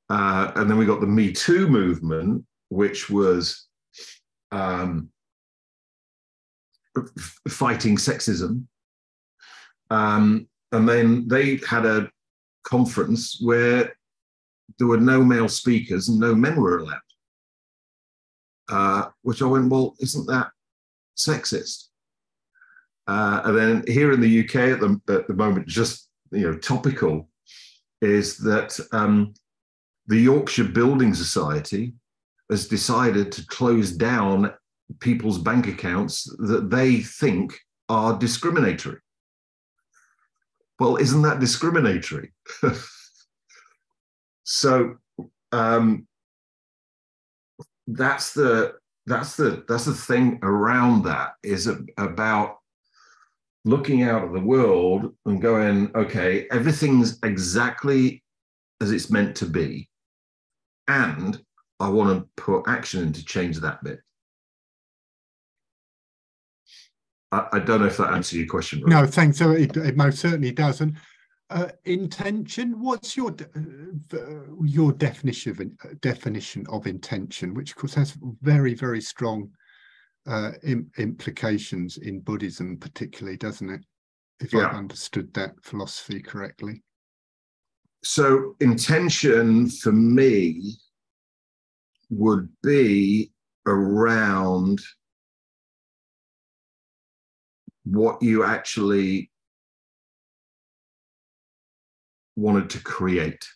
And then we got the Me Too movement, which was fighting sexism. And then they had a conference where there were no male speakers and no men were allowed, which I went, well, isn't that sexist? And then here in the UK at the moment, just, you know, topical, is that the Yorkshire Building Society has decided to close down people's bank accounts that they think are discriminatory. Well, isn't that discriminatory? So that's the thing around that, is about looking out at the world and going, okay, everything's exactly as it's meant to be, and I want to put action in to change that bit. I don't know if that answers your question. No, thanks. So it most certainly doesn't. Intention. What's your definition of intention, which of course has very, very strong implications in Buddhism, particularly, doesn't it? If I've understood that philosophy correctly. So intention for me would be around what you actually wanted to create.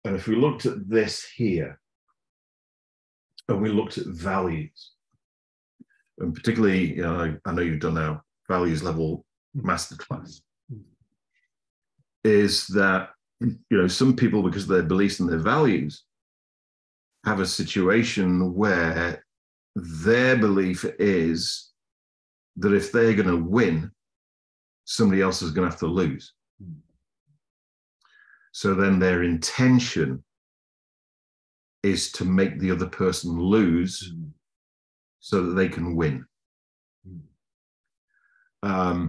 And if we looked at this here, and we looked at values, and particularly, you know, I know you've done our values level masterclass, is that, you know, some people, because of their beliefs and their values, have a situation where their belief is that if they're going to win, somebody else is going to have to lose. So then their intention is to make the other person lose so that they can win. A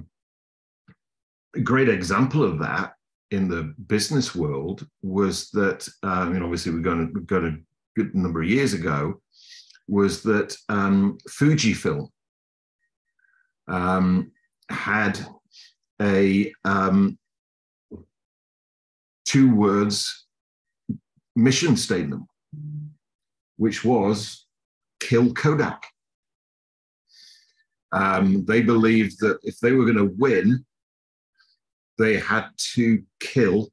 great example of that in the business world was that, obviously we've got a good number of years ago, was that Fujifilm had a 2 words mission statement, which was kill Kodak. They believed that if they were going to win, they had to kill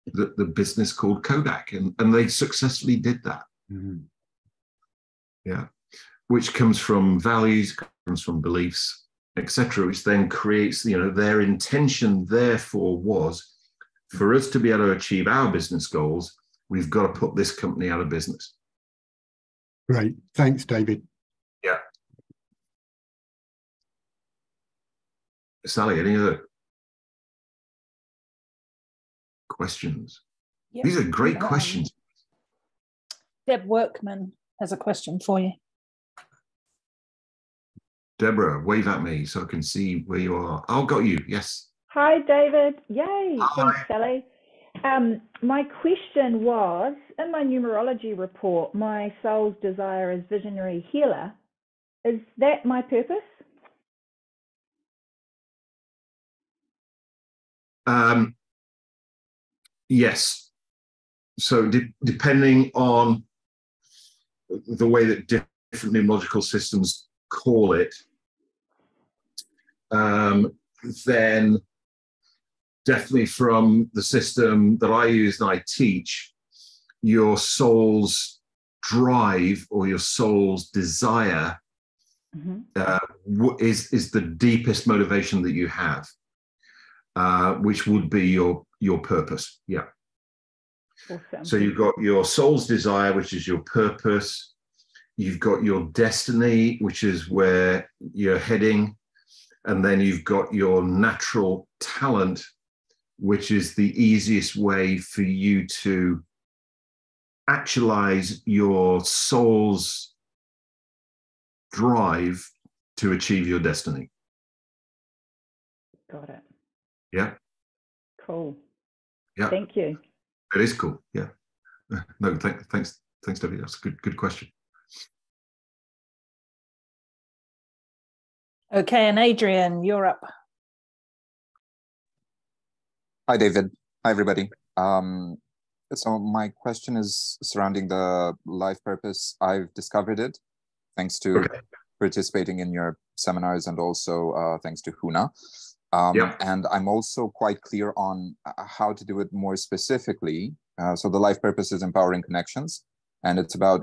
the business called Kodak, and they successfully did that. Yeah, which comes from values, comes from beliefs, etc., which then creates, their intention therefore was, for us to be able to achieve our business goals, we've got to put this company out of business. Great, thanks, David. Yeah. Sally, any other questions? Yep. These are great questions. Deb Workman has a question for you. Deborah, wave at me so I can see where you are. Oh, got you. Yes. Hi, David. Yay. Hi. Thanks, Sally. My question was, in my numerology report, my soul's desire is visionary healer. Is that my purpose? Yes. So depending on the way that different numerological systems call it, then definitely from the system that I use and I teach, your soul's drive or your soul's desire is the deepest motivation that you have, which would be your purpose. Yeah. Awesome. So you've got your soul's desire, which is your purpose. You've got your destiny, which is where you're heading. And then you've got your natural talent, which is the easiest way for you to actualize your soul's drive to achieve your destiny. Got it. Yeah. Cool. Yeah. Thank you. It is cool. Yeah. No, thanks, Debbie. That's a good question. Okay, and Adrian, you're up. Hi, David. Hi, everybody. So my question is surrounding the life purpose. I've discovered it thanks to participating in your seminars and also thanks to Huna. And I'm also quite clear on how to do it more specifically. So the life purpose is empowering connections, and it's about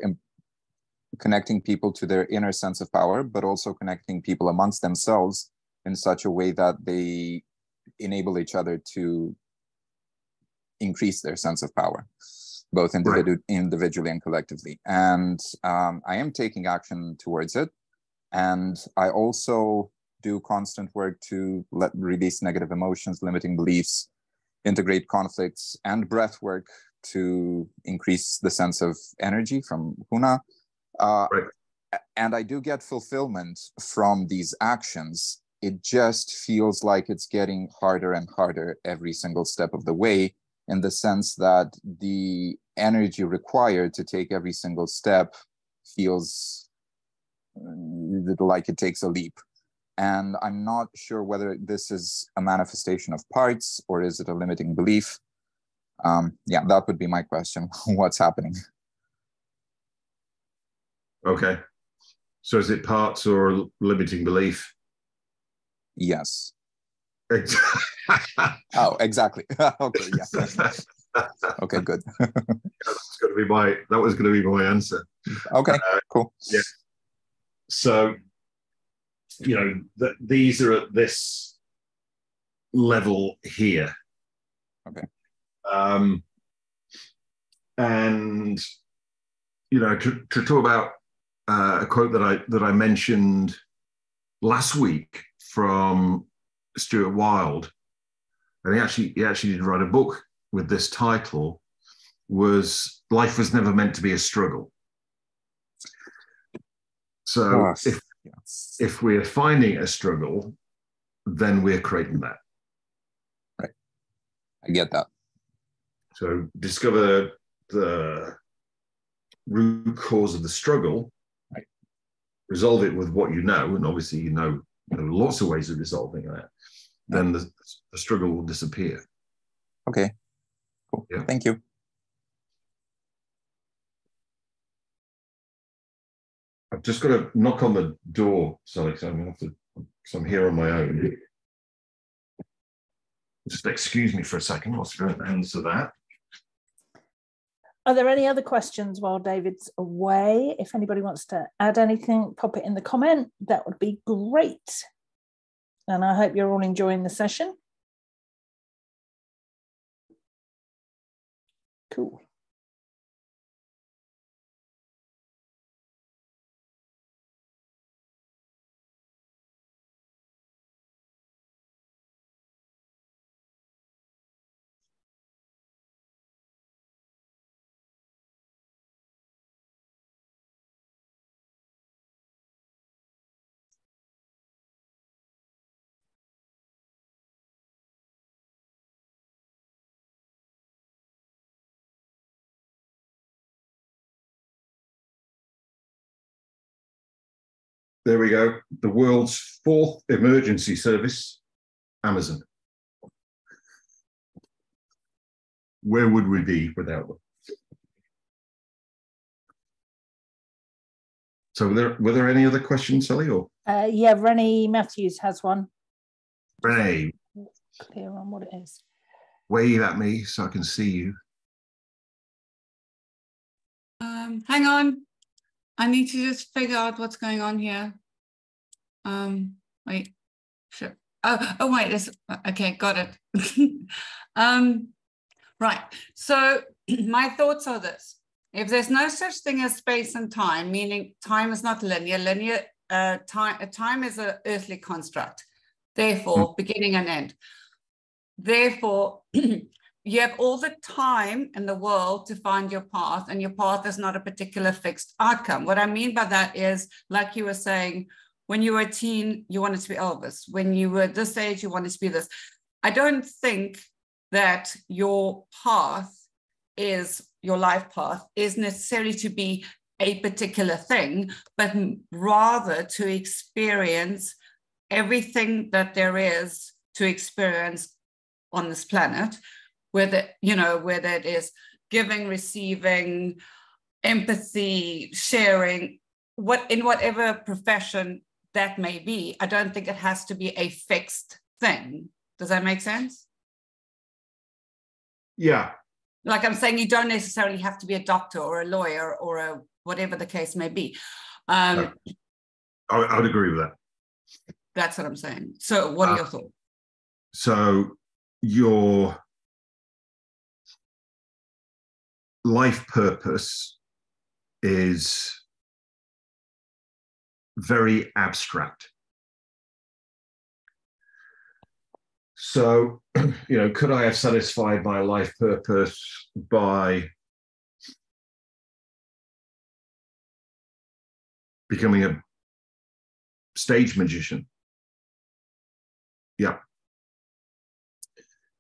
connecting people to their inner sense of power, but also connecting people amongst themselves in such a way that they enable each other to increase their sense of power, both individually and collectively. And I am taking action towards it. And I also do constant work to release negative emotions, limiting beliefs, integrate conflicts, and breath work to increase the sense of energy from Huna. And I do get fulfillment from these actions. It just feels like it's getting harder and harder every single step of the way, in the sense that the energy required to take every single step feels like it takes a leap. And I'm not sure whether this is a manifestation of parts or is it a limiting belief. Yeah, that would be my question. What's happening? Okay. So is it parts or limiting belief? Yes. Oh, exactly. Okay, yeah. Okay, good. That was going to be my answer. Okay, cool. Yeah. So, you know, these are at this level here. Okay. And you know, to talk about a quote that I mentioned last week from Stuart Wilde, and he actually did write a book with this title, was "Life was never meant to be a struggle." So if we're finding a struggle, then we're creating that. Right. I get that. So discover the root cause of the struggle, right. Resolve it with what you know, and obviously you know lots of ways of resolving that, then the struggle will disappear. Okay, cool. Yeah. Thank you. I've just got to knock on the door, Sally, so I'm going to have to, because I'm here on my own. Just excuse me for a second whilst I answer that. Are there any other questions while David's away? If anybody wants to add anything, pop it in the comment. That would be great. And I hope you're all enjoying the session. Cool. There we go. The world's 4th emergency service, Amazon. Where would we be without them? So were there any other questions, Sally? Or yeah, Rennie Matthews has one. Rennie, clear on what it is. Wave at me so I can see you. Hang on. I need to just figure out what's going on here. Wait, sure. Oh wait, this, okay, got it. Right, so my thoughts are this. If there's no such thing as space and time, meaning time is not linear, time is an earthly construct. Therefore, beginning and end. Therefore, you have all the time in the world to find your path, and your path is not a particular fixed outcome. What I mean by that is, like you were saying, when you were a teen, you wanted to be Elvis. When you were this age, you wanted to be this. I don't think that your path is, your life path is necessarily to be a particular thing, but rather to experience everything that there is to experience on this planet, whether it is giving, receiving, empathy, sharing, in whatever profession that may be. I don't think it has to be a fixed thing. Does that make sense? Yeah. Like I'm saying, you don't necessarily have to be a doctor or a lawyer or a whatever the case may be. I would agree with that. That's what I'm saying. So what are your thoughts? So your life purpose is very abstract. So, could I have satisfied my life purpose by becoming a stage magician? Yeah.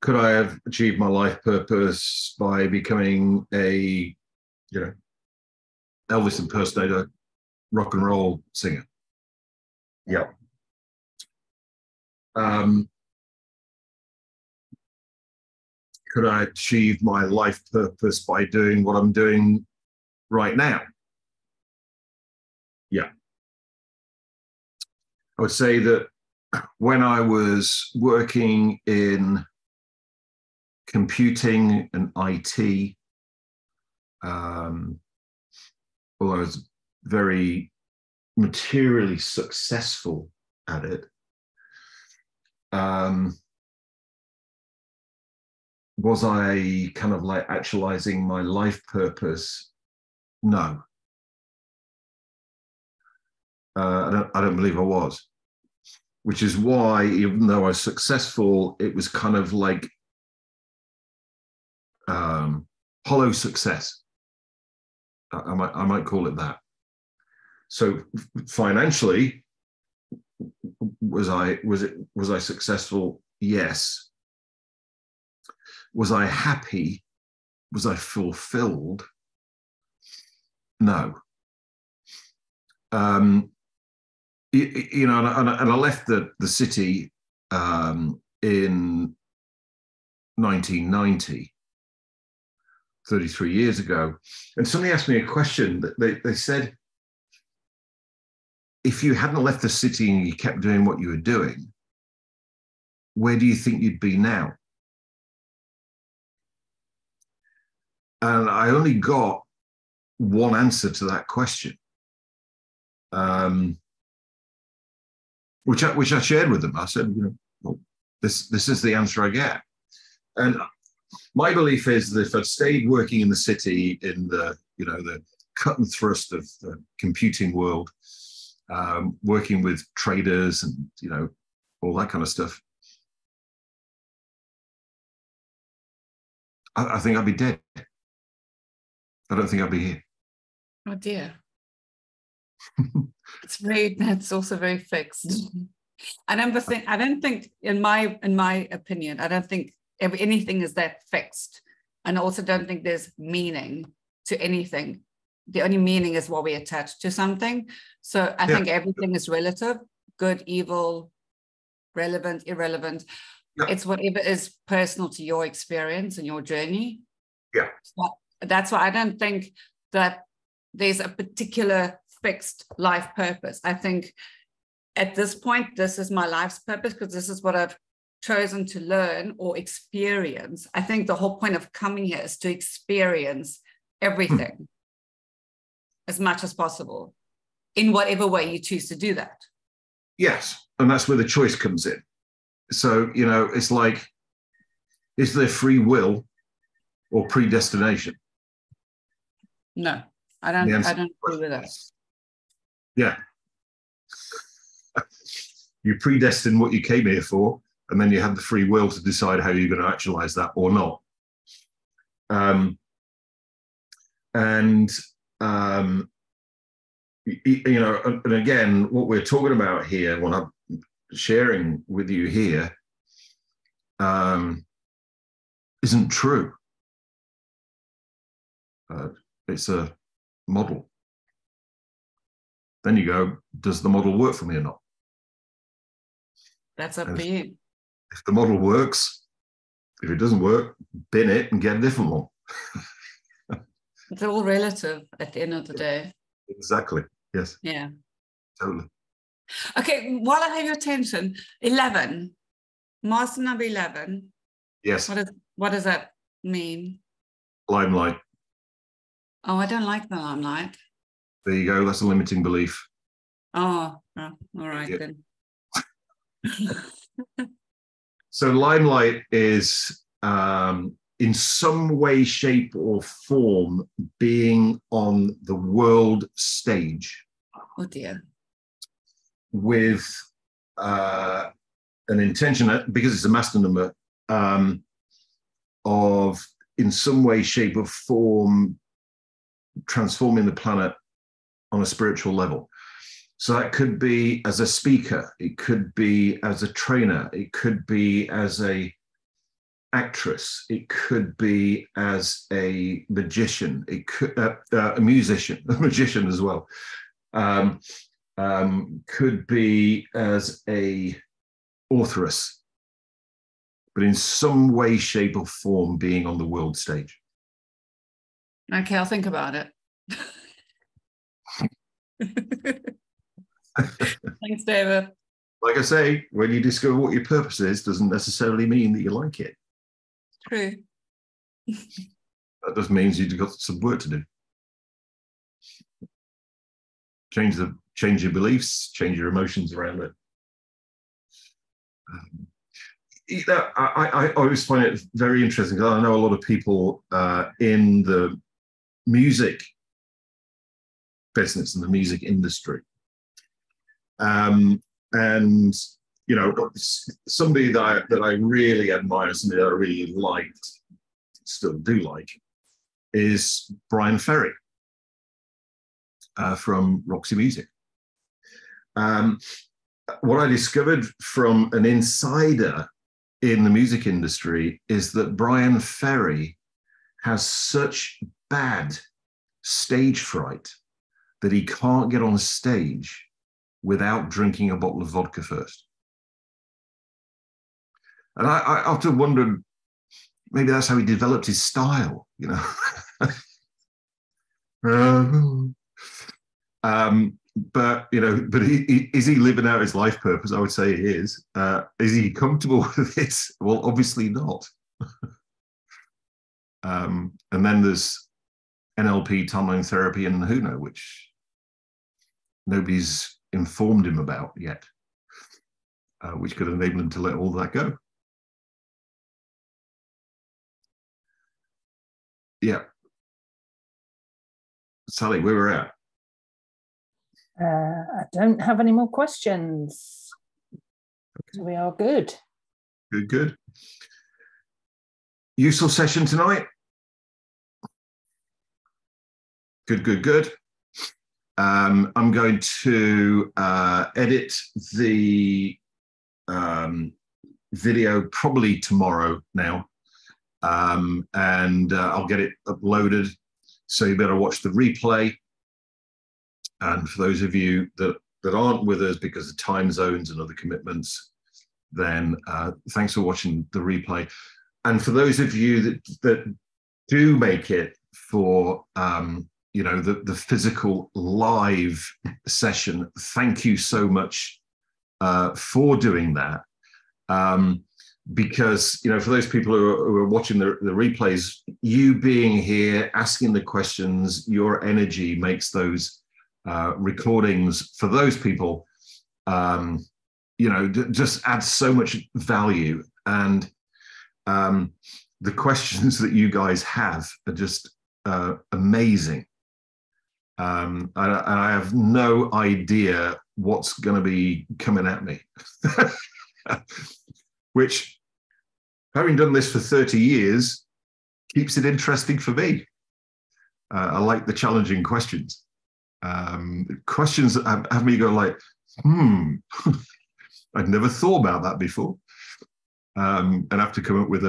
Could I have achieved my life purpose by becoming a, Elvis impersonator, rock and roll singer? Yeah. Could I achieve my life purpose by doing what I'm doing right now? Yeah. I would say that when I was working in computing and IT, although I was very materially successful at it, was I kind of like actualizing my life purpose? No. I don't believe I was, which is why, even though I was successful, it was kind of like hollow success. I might call it that. So financially, was I successful? Yes. Was I happy? Was I fulfilled? No. And I left the city in 1990, 33 years ago, and somebody asked me a question. That they said, if you hadn't left the city and you kept doing what you were doing, where do you think you'd be now? And I only got one answer to that question, which I shared with them. I said, well, this is the answer I get. And my belief is that if I'd stayed working in the city in the cut and thrust of the computing world, working with traders and all that kind of stuff, I think I'd be dead. I don't think I'll be here. Oh dear. That's also very fixed. I don't think, in my opinion, I don't think anything is that fixed. And I also don't think there's meaning to anything. The only meaning is what we attach to something. So I think everything is relative, good, evil, relevant, irrelevant. Yeah. It's whatever is personal to your experience and your journey. Yeah. So that's why I don't think that there's a particular fixed life purpose. I think at this point, this is my life's purpose because this is what I've chosen to learn or experience. I think the whole point of coming here is to experience everything as much as possible in whatever way you choose to do that. Yes. And that's where the choice comes in. So, it's like, is there free will or predestination? No, I don't agree with that. Yeah. You predestine what you came here for, and then you have the free will to decide how you're going to actualize that or not. You know, and again, what we're talking about here, what I'm sharing with you here, isn't true. It's a model. Then you go, does the model work for me or not? That's up to you. If the model works, if it doesn't work, bin it and get a different one. It's all relative at the end of the day. Exactly. Yes. Yeah. Totally. Okay. While I have your attention, 11, master number 11. Yes. What does that mean? Limelight. Oh, I don't like the limelight. There you go. That's a limiting belief. Oh, all right then. So limelight is in some way, shape, or form being on the world stage. Oh dear. With an intention, because it's a master number, of in some way, shape, or form transforming the planet on a spiritual level. So that could be as a speaker, it could be as a trainer, it could be as a actress, it could be as a magician, it could a musician, a magician as well, could be as a authoress, but in some way, shape, or form being on the world stage. Okay, I'll think about it. Thanks, David. Like I say, when you discover what your purpose is, doesn't necessarily mean that you like it. True. That just means you've got some work to do. Change your beliefs, change your emotions around it. You know, I always find it very interesting because I know a lot of people in the music business and the music industry. And you know, somebody that I really admire, somebody that I really liked, still do like, is Bryan Ferry from Roxy Music. What I discovered from an insider in the music industry is that Bryan Ferry has such bad stage fright that he can't get on stage without drinking a bottle of vodka first. And I often wondered, maybe that's how he developed his style, you know. But you know, but is he living out his life purpose? I would say he is. Is he comfortable with this? Well, obviously not. And then there's NLP, timeline therapy, and Huno, which nobody's informed him about yet, which could enable him to let all that go. Yeah. Sally, where we're at? I don't have any more questions. So we are good. Good. Useful session tonight. Good. I'm going to edit the video probably tomorrow now, and I'll get it uploaded. So you better watch the replay. And for those of you that aren't with us because of time zones and other commitments, then thanks for watching the replay. And for those of you that do make it for you know, the physical live session, thank you so much for doing that. Because, you know, for those people who are watching the replays, you being here, asking the questions, your energy makes those recordings, for those people, you know, just adds so much value. And the questions that you guys have are just amazing. And I have no idea what's going to be coming at me. Which, having done this for 30 years, keeps it interesting for me. I like the challenging questions. Questions that have me go like, I'd never thought about that before. And have to come up with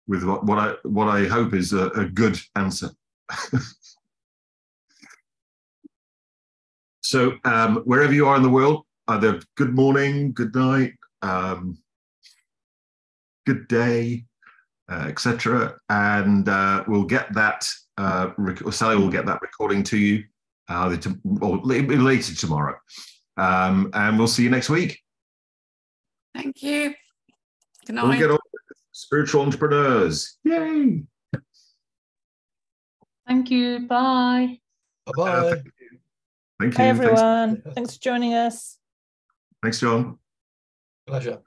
what I hope is a good answer. So wherever you are in the world, either good morning, good night, good day, etc. And we'll get that, Sally will get that recording to you later tomorrow. And we'll see you next week. Thank you. Good night. We'll get on with spiritual entrepreneurs. Yay. Thank you. Bye. Bye-bye. Thank you. Hey, everyone. Thanks for joining us. Thanks, John. Pleasure.